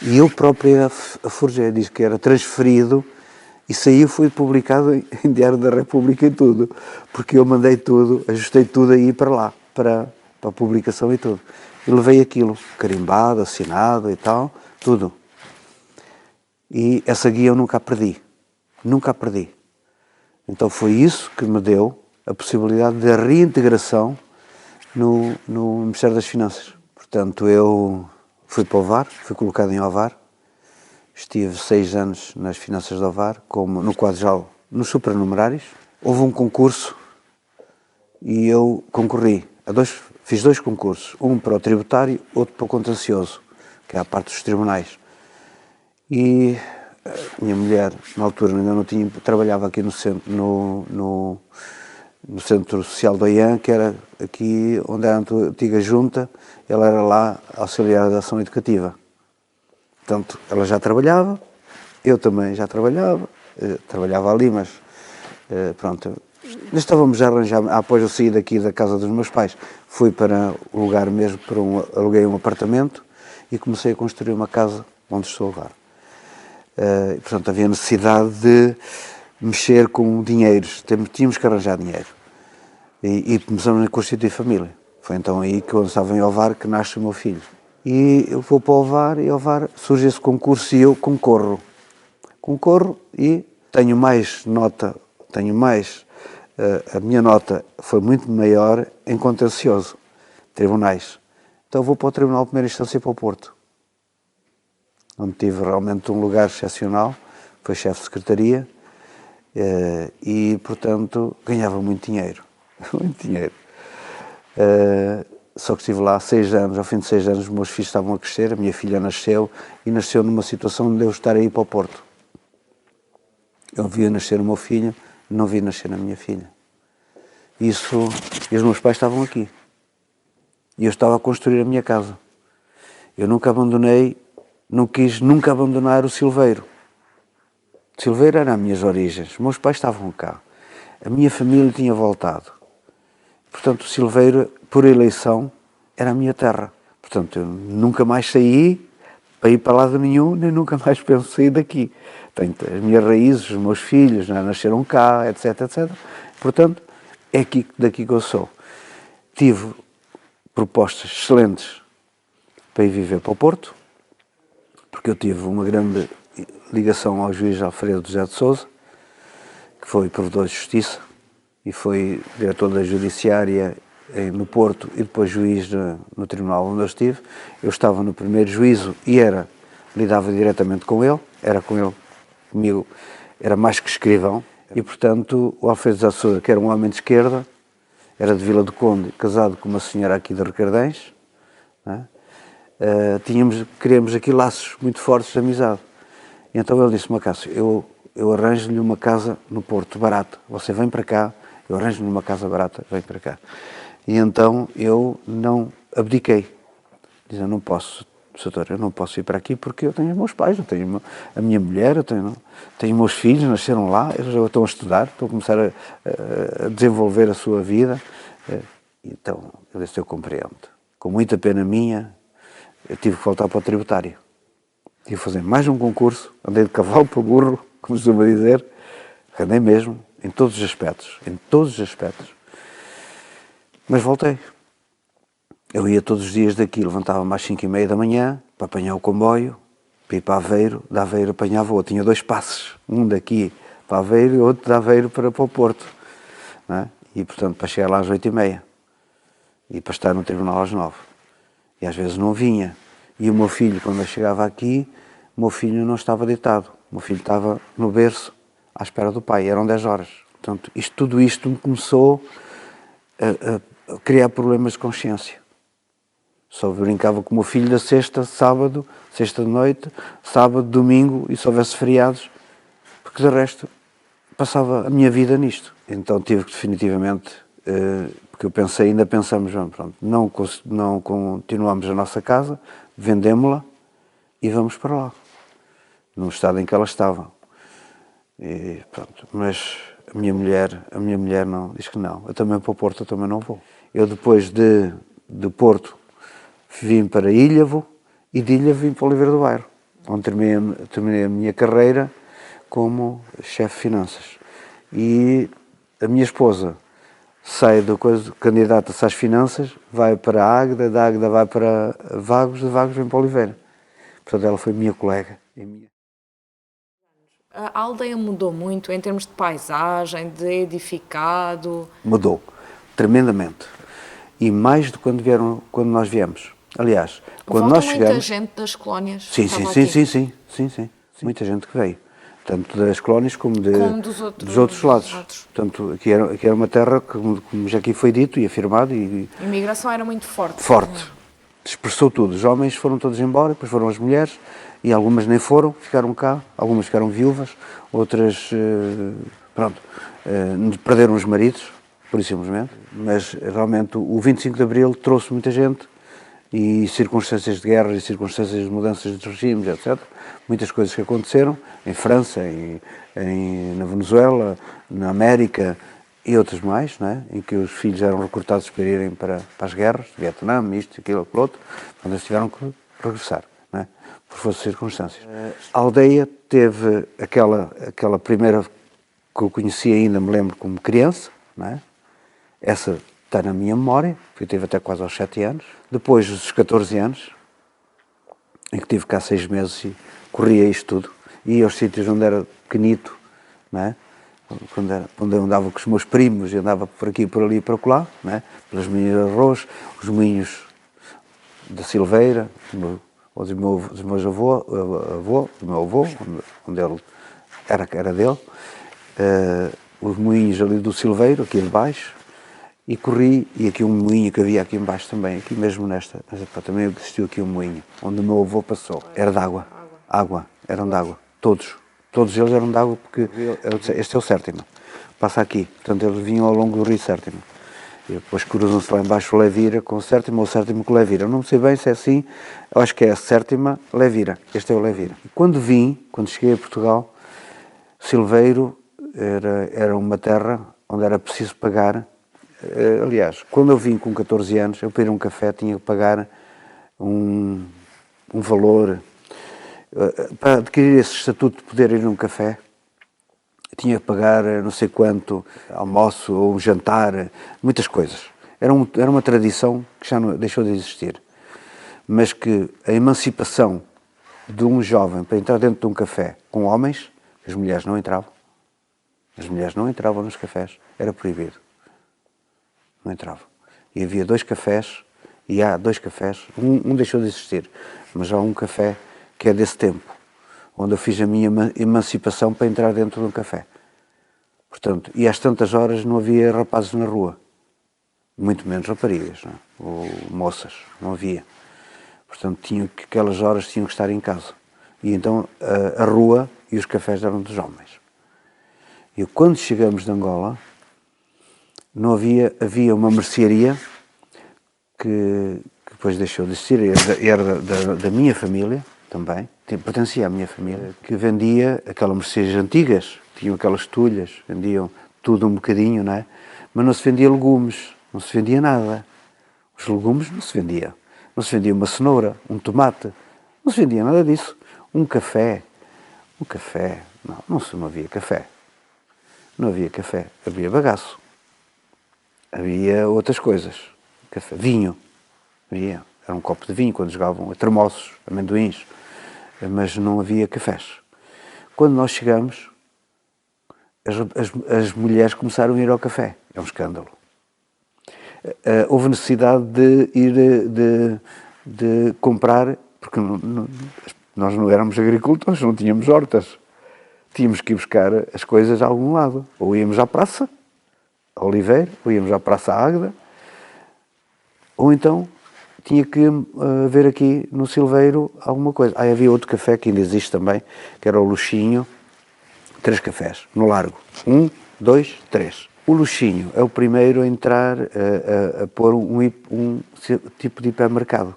E eu próprio a forjei, disse que era transferido e saiu, foi publicado em Diário da República e tudo, porque eu mandei tudo, ajustei tudo aí para lá, para a publicação e tudo. E levei aquilo, carimbado, assinado e tal, tudo. E essa guia eu nunca a perdi. Então foi isso que me deu a possibilidade da reintegração no Ministério das Finanças. Portanto, eu fui para o Ovar, fui colocado em Ovar, estive 6 anos nas finanças de Ovar, no quadro geral, nos supranumerários. Houve um concurso e eu concorri a 2 Fiz 2 concursos, um para o tributário, outro para o contencioso, que é a parte dos tribunais. E a minha mulher, na altura, ainda não tinha, trabalhava aqui no centro, no Centro Social do Oiã, que era aqui onde era a antiga junta, ela era lá auxiliar de ação educativa. Portanto, ela já trabalhava, eu também já trabalhava ali, mas pronto, estávamos a arranjar, após eu sair daqui da casa dos meus pais, fui para o lugar mesmo, aluguei um apartamento e comecei a construir uma casa onde estou agora. Portanto, havia necessidade de mexer com dinheiros, tínhamos que arranjar dinheiro. E começamos a constituir família. Foi então aí que eu estava em Ovar que nasce o meu filho. E eu vou para o Ovar e Ovar surge esse concurso e eu concorro. Concorro e tenho mais nota, a minha nota foi muito maior em contencioso, tribunais. Então vou para o Tribunal de Primeira Instância para o Porto, onde tive realmente um lugar excepcional, foi chefe de secretaria e, portanto, ganhava muito dinheiro, muito dinheiro. Só que estive lá 6 anos, ao fim de 6 anos os meus filhos estavam a crescer, a minha filha nasceu e nasceu numa situação de eu estar a ir para o Porto. Eu via nascer o meu filho, não vi nascer a minha filha. E os meus pais estavam aqui. E eu estava a construir a minha casa. Eu nunca abandonei, não quis nunca abandonar o Silveiro. O Silveiro era as minhas origens, os meus pais estavam cá. A minha família tinha voltado. Portanto, o Silveiro, por eleição, era a minha terra. Portanto, eu nunca mais saí para ir para lado nenhum, nem nunca mais penso sair daqui. Tenho as minhas raízes, os meus filhos nasceram cá, etc, etc. Portanto, é daqui que eu sou. Tive propostas excelentes para ir viver para o Porto, porque eu tive uma grande ligação ao juiz Alfredo José de Sousa, que foi provedor de justiça e foi diretor da judiciária no Porto e depois juiz no tribunal onde eu estive. Eu estava no primeiro juízo e lidava diretamente com ele, era com ele, comigo, era mais que escrivão. E, portanto, o Alfredo José de Sousa, que era um homem de esquerda, era de Vila do Conde, casado com uma senhora aqui de Recardens, né? Criamos aqui laços muito fortes de amizade. E então ele disse-me: Cássio, eu arranjo-lhe uma casa no Porto, barata. Você vem para cá, eu arranjo-lhe uma casa barata, vem para cá. E então eu não abdiquei. Diz: eu não posso, doutor, eu não posso ir para aqui porque eu tenho os meus pais, eu tenho a minha mulher, eu tenho meus filhos, nasceram lá, eles já estão a estudar, estão a começar a desenvolver a sua vida. Então, eu disse: eu compreendo. Com muita pena minha, eu tive que voltar para o tributário. Tive que fazer mais um concurso, andei de cavalo para burro, como se costuma dizer, andei mesmo, em todos os aspectos, Mas voltei. Eu ia todos os dias daqui, levantava-me às 5h30 da manhã, para apanhar o comboio, para ir para Aveiro, de Aveiro apanhava outro. Tinha 2 passes, um daqui para Aveiro e outro de Aveiro para o Porto. Não é? E, portanto, para chegar lá às 8h30 e para estar no tribunal às 9h. E às vezes não vinha. E o meu filho, quando eu chegava aqui, o meu filho não estava deitado. O meu filho estava no berço, à espera do pai. Eram 10 horas. Portanto, tudo isto me começou a criar problemas de consciência. Só brincava com o meu filho da sexta de noite, sábado, domingo, e se houvesse feriados, porque de resto passava a minha vida nisto. Então tive que definitivamente, porque eu pensei, ainda pensamos, pronto, não continuamos a nossa casa, vendemos-la e vamos para lá, no estado em que ela estava. E pronto, mas a minha mulher não, diz que não. Eu também para o Porto, eu também não vou. Eu depois de Porto vim para Ilhavo e de Ilhavo vim para Oliveira do Bairro, onde terminei a minha carreira como chefe de finanças. E a minha esposa sai candidata-se às finanças, vai para a Águeda, da Águeda vai para Vagos, de Vagos vem para Oliveira. Portanto, ela foi minha colega. A aldeia mudou muito em termos de paisagem, de edificado? Mudou tremendamente. E mais do que quando nós viemos. Aliás, quando nós chegamos... muita gente das colónias? Sim. Muita gente que veio. tanto das colónias como, Como dos outros lados. Portanto, aqui era uma terra que, como já aqui foi dito e afirmado, A imigração era muito forte. forte. Dispersou tudo. Os homens foram todos embora, depois foram as mulheres, e algumas nem foram, ficaram cá, algumas ficaram viúvas, outras, perderam os maridos, por isso simplesmente. Mas realmente o 25 de Abril trouxe muita gente, e circunstâncias de guerra e circunstâncias de mudanças de regimes, etc. Muitas coisas que aconteceram em França, na Venezuela, na América e outras mais, não é? Em que os filhos eram recrutados para irem para as guerras, Vietnã, isto, aquilo, aquilo outro, quando eles tiveram que regressar, não é? Por força de circunstâncias. A aldeia teve aquela primeira que eu conheci ainda, me lembro como criança, não é? Essa está na minha memória, porque eu tive até quase aos 7 anos. Depois dos 14 anos, em que tive cá 6 meses e corria isto tudo, ia aos sítios onde era pequenito, não é? Quando eu andava com os meus primos e andava por aqui, por ali e por acolá, não é? Pelas minhas de arroz, os moinhos da Silveira, dos meus avô, do meu avô, onde ele era dele, os moinhos ali do Silveiro, aqui de baixo, e corri, e aqui um moinho que havia aqui embaixo também, aqui mesmo nesta, também existiu aqui um moinho, onde o meu avô passou, era de água, eram de água, todos eles eram de água, porque este é o Sértima, passa aqui, portanto eles vinham ao longo do rio Sértima, e depois cruzam-se lá embaixo o Levira com o Sértima, ou o Sértimo com o Levira, eu não sei bem se é assim, eu acho que é a Sértima, Levira, este é o Levira. E quando cheguei a Portugal, Silveiro era uma terra onde era preciso pagar. Aliás, quando eu vim com 14 anos, eu para ir a um café tinha que pagar um valor. Para adquirir esse estatuto de poder ir a um café, tinha que pagar não sei quanto, almoço ou um jantar, muitas coisas. Era uma tradição que já não, deixou de existir. Mas que a emancipação de um jovem para entrar dentro de um café com homens, as mulheres não entravam. As mulheres não entravam nos cafés, era proibido. Não entravam. E havia 2 cafés, e há 2 cafés, um deixou de existir, mas há um café que é desse tempo, onde eu fiz a minha emancipação para entrar dentro de um café. Portanto, e às tantas horas não havia rapazes na rua, muito menos raparigas, não é? Ou moças, não havia. Portanto, aquelas horas tinham que estar em casa. E então a rua e os cafés eram dos homens. E quando chegamos de Angola, não havia uma mercearia que depois deixou de existir, era da minha família também, pertencia à minha família, que vendia aquelas mercearias antigas, tinham aquelas tulhas, vendiam tudo um bocadinho, não é? Mas não se vendia legumes, não se vendia nada. Os legumes não se vendia. Não se vendia uma cenoura, um tomate, não se vendia nada disso. Um café, não havia café. Não havia café, havia bagaço. Havia outras coisas, café, vinho, havia, era um copo de vinho quando jogavam a termossos, amendoins, mas não havia cafés. Quando nós chegamos, as mulheres começaram a ir ao café, é um escândalo. Houve necessidade de ir, de comprar, porque nós não éramos agricultores, não tínhamos hortas, tínhamos que ir buscar as coisas a algum lado, ou íamos à praça, a Oliveira, ou íamos à Praça Águeda, ou então tinha que haver aqui no Silveiro alguma coisa. Aí havia outro café que ainda existe também, que era o Luxinho, 3 cafés, no Largo. 1, 2, 3. O Luxinho é o primeiro a entrar, a pôr um tipo de hipermercado,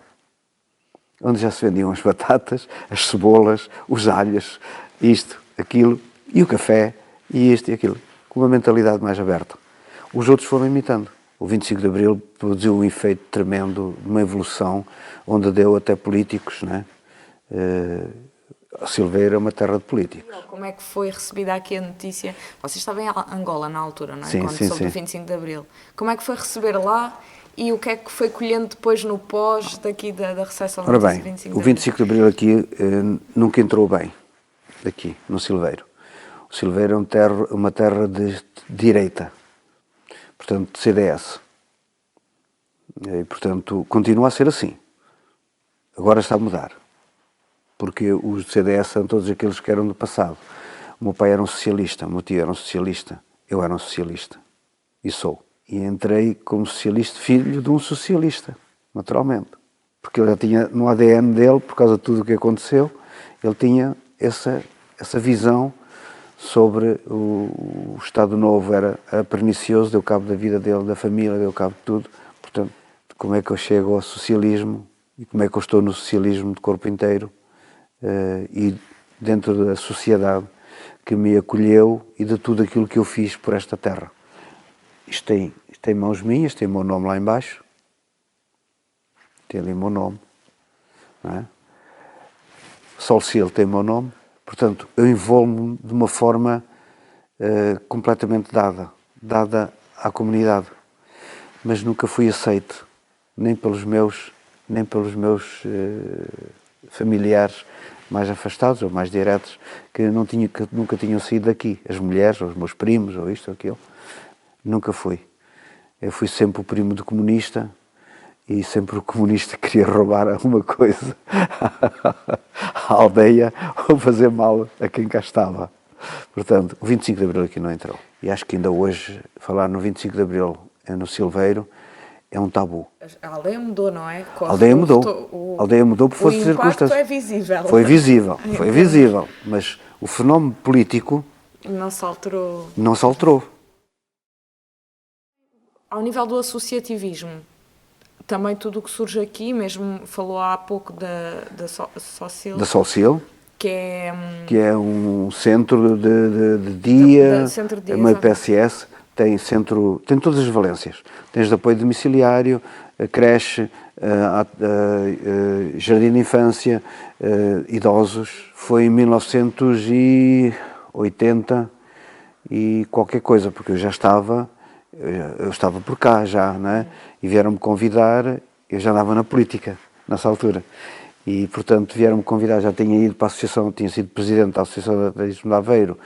onde já se vendiam as batatas, as cebolas, os alhos, isto, aquilo, e o café, e isto e aquilo, com uma mentalidade mais aberta. Os outros foram imitando. O 25 de Abril produziu um efeito tremendo, uma evolução, onde deu até políticos, não é? A Silveira é uma terra de políticos. Como é que foi recebida aqui a notícia? Vocês estavam em Angola na altura, não é? Sim, sim, sobre o 25 de Abril. Como é que foi receber lá e o que é que foi colhendo depois no pós daqui da recepção do 25 de Abril? O 25 de Abril aqui nunca entrou bem, aqui, no Silveiro. O Silveiro é uma terra de direita, portanto, de CDS. E, portanto, continua a ser assim. Agora está a mudar. Porque os CDS são todos aqueles que eram do passado. O meu pai era um socialista, o meu tio era um socialista, eu era um socialista. E sou. E entrei como socialista, filho de um socialista, naturalmente. Porque ele já tinha, no ADN dele, por causa de tudo o que aconteceu, ele tinha essa visão sobre o Estado Novo era pernicioso, deu cabo da vida dele, da família, deu cabo de tudo. Portanto, como é que eu chego ao socialismo e como é que eu estou no socialismo de corpo inteiro e dentro da sociedade que me acolheu e de tudo aquilo que eu fiz por esta terra. Isto tem mãos minhas, tem o meu nome lá embaixo, tem ali o meu nome, não é? Sol Cielo tem o meu nome, portanto, eu envolvo-me de uma forma completamente dada à comunidade, mas nunca fui aceito, nem pelos meus familiares mais afastados ou mais diretos, que nunca tinham saído daqui, as mulheres, ou os meus primos, ou isto ou aquilo, nunca fui. Eu fui sempre o primo do comunista, e sempre o comunista queria roubar alguma coisa à aldeia ou fazer mal a quem cá estava. Portanto, o 25 de Abril aqui não entrou. E acho que ainda hoje, falar no 25 de Abril no Silveiro é um tabu. A aldeia mudou, não é? A aldeia mudou. A aldeia mudou por força de circunstâncias. O impacto é visível. Foi visível. Mas o fenómeno político não se alterou. Não se alterou. Ao nível do associativismo, também tudo o que surge aqui, mesmo falou há pouco da Socil. Da Socil. Que é um centro de dia, centro de dia, uma PSS, tem todas as valências. Tens de apoio domiciliário, a creche, jardim de infância, idosos. Foi em 1980 e qualquer coisa, porque eu estava por cá já, não é? E vieram-me convidar, eu já andava na política nessa altura. E, portanto, vieram-me convidar, já tinha ido para a associação, tinha sido presidente da Associação de Atletismo de Aveiro,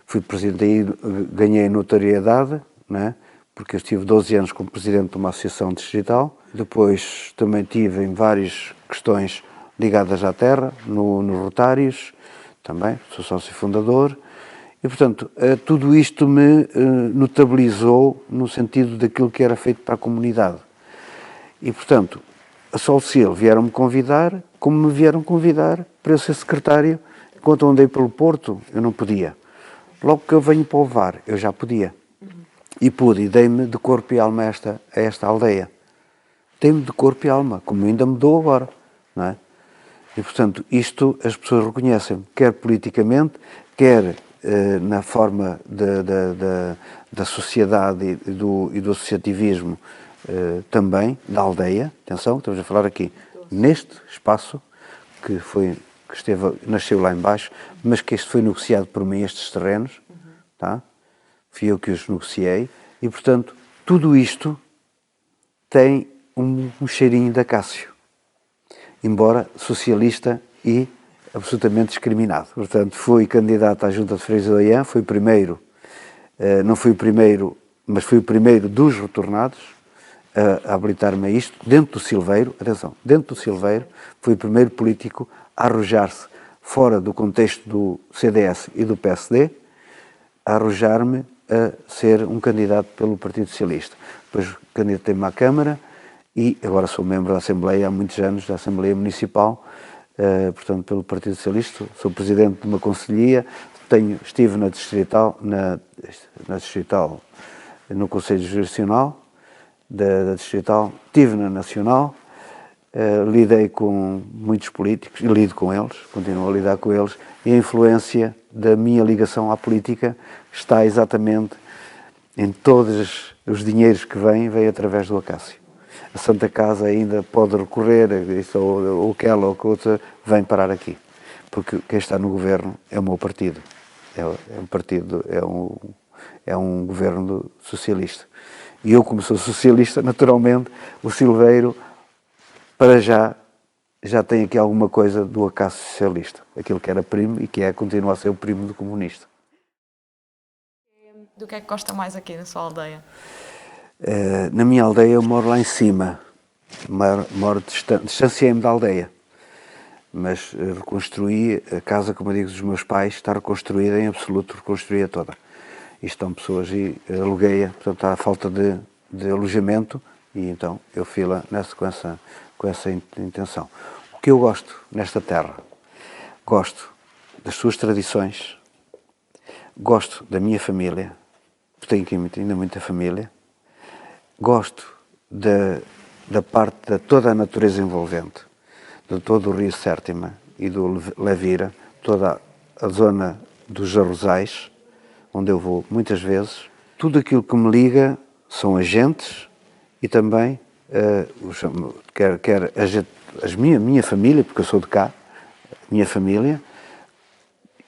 fui presidente aí, ganhei notoriedade, né? Porque eu estive 12 anos como presidente de uma associação distrital. Depois também tive em várias questões ligadas à terra, no Rotários, também, sou sócio fundador. E, portanto, tudo isto me notabilizou no sentido daquilo que era feito para a comunidade. E, portanto, a Sol Cielo vieram-me convidar, como me vieram convidar para eu ser secretário. Enquanto eu andei pelo Porto, eu não podia. Logo que eu venho para o VAR, eu já podia. E pude, e dei-me de corpo e alma a esta aldeia. Dei-me de corpo e alma, como ainda me dou agora, não é? E, portanto, isto as pessoas reconhecem, quer politicamente, quer na forma da sociedade e do associativismo também, da aldeia. Atenção, estamos a falar aqui neste espaço que nasceu lá embaixo, mas que este foi negociado por mim, estes terrenos, tá? Fui eu que os negociei, e, portanto, tudo isto tem um cheirinho de Acácio, embora socialista e absolutamente discriminado. Portanto, fui candidato à Junta de Freguesia de Oiã, fui o primeiro, não fui o primeiro, mas fui o primeiro dos retornados a habilitar-me a isto, dentro do Silveiro, atenção, dentro do Silveiro, fui o primeiro político a arrojar-se, fora do contexto do CDS e do PSD, a arrojar-me a ser um candidato pelo Partido Socialista. Depois candidatei-me à Câmara e agora sou membro da Assembleia há muitos anos, da Assembleia Municipal, portanto, pelo Partido Socialista. Sou presidente de uma conselhia, estive na Distrital, no Conselho Jurisdicional da Distrital, estive na Nacional, lidei com muitos políticos, e lido com eles, continuo a lidar com eles, e a influência da minha ligação à política está exatamente em todos os dinheiros que vêm através do Acácio. A Santa Casa ainda pode recorrer, ou aquela ou outra, vem parar aqui. Porque quem está no governo é o meu partido. É um governo socialista. E eu, como sou socialista, naturalmente, o Silveiro, para já tem aqui alguma coisa do Acácio socialista. Aquilo que era primo e que continua a ser o primo do comunista. Do que é que gosta mais aqui na sua aldeia? Na minha aldeia eu moro lá em cima, distanciei-me da aldeia. mas reconstruí a casa, como eu digo, dos meus pais, está reconstruída em absoluto, reconstruí-a toda. E estão pessoas e aluguei-a, portanto há falta de alojamento e então eu fui-la com essa intenção. O que eu gosto nesta terra? Gosto das suas tradições, gosto da minha família, tenho aqui ainda muita família, gosto da parte de toda a natureza envolvente, de todo o Rio Sértima e do Levira, toda a zona dos Arrozais, onde eu vou muitas vezes. Tudo aquilo que me liga são as gentes e também quer minha família, porque eu sou de cá, minha família,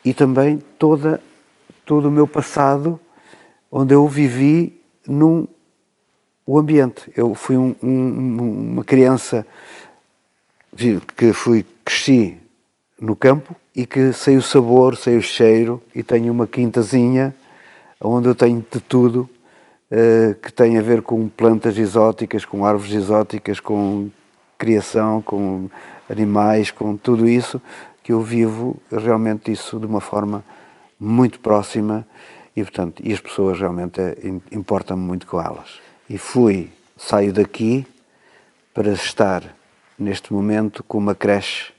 e também todo o meu passado, onde eu vivi o ambiente. Eu fui uma criança que cresci no campo e que sei o sabor, sei o cheiro e tenho uma quintazinha onde eu tenho de tudo que tem a ver com plantas exóticas, com árvores exóticas, com criação, com animais, com tudo isso, que eu vivo realmente isso de uma forma muito próxima e, portanto, as pessoas realmente importam-me muito com elas. E saio daqui para estar neste momento com uma creche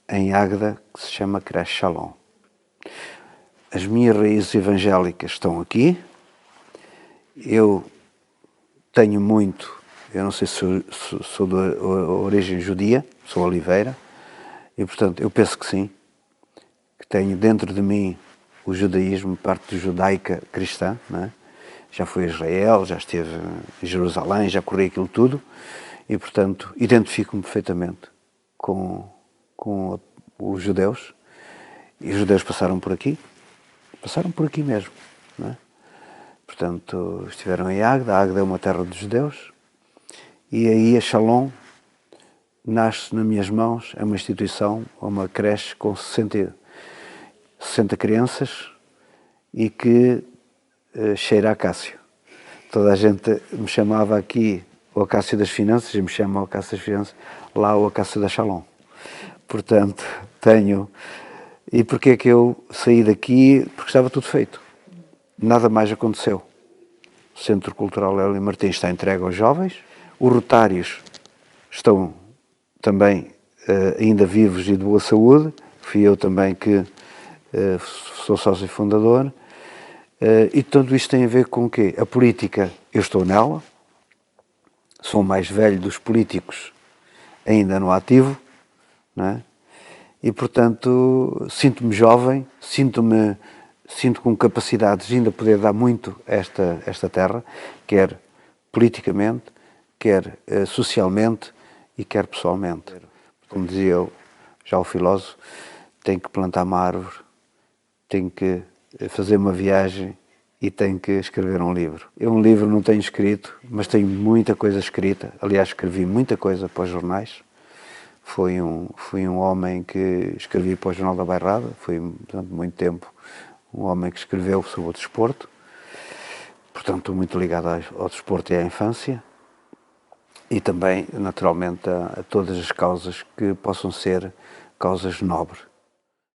em Águeda que se chama Creche Shalom. As minhas raízes evangélicas estão aqui. Eu tenho muito, eu não sei se sou de origem judia, sou Oliveira, e portanto eu penso que sim, que tenho dentro de mim o judaísmo, parte judaica cristã, não é? Já fui a Israel, já esteve em Jerusalém, já corri aquilo tudo, e portanto identifico-me perfeitamente com os judeus, e os judeus passaram por aqui mesmo, não é? Portanto, estiveram em Águeda. Águeda é uma terra dos judeus, e aí a Shalom nasce nas minhas mãos, é uma instituição, uma creche com 60 crianças e que cheira a Acácio. Toda a gente me chamava aqui o Acácio das Finanças, e me chama o Acácio das Finanças, lá o Acácio da Shalom. Portanto, E porquê é que eu saí daqui? Porque estava tudo feito. Nada mais aconteceu. O Centro Cultural Hélio Martins está entregue aos jovens. Os rotários estão também ainda vivos e de boa saúde. Fui eu também que sou sócio fundador. E tudo isto tem a ver com o quê? A política, eu estou nela. Sou o mais velho dos políticos ainda no ativo, não é? E, portanto, sinto-me jovem, sinto com capacidades de ainda poder dar muito a esta terra, quer politicamente, quer socialmente e quer pessoalmente. Como dizia eu, já o filósofo, tem que plantar uma árvore, tem que fazer uma viagem e tem que escrever um livro. Eu um livro não tenho escrito, mas tenho muita coisa escrita. Aliás, escrevi muita coisa para os jornais. Fui um homem que escrevi para o Jornal da Bairrada, fui durante muito tempo um homem que escreveu sobre o desporto, portanto estou muito ligado ao desporto e à infância e também, naturalmente, a todas as causas que possam ser causas nobres.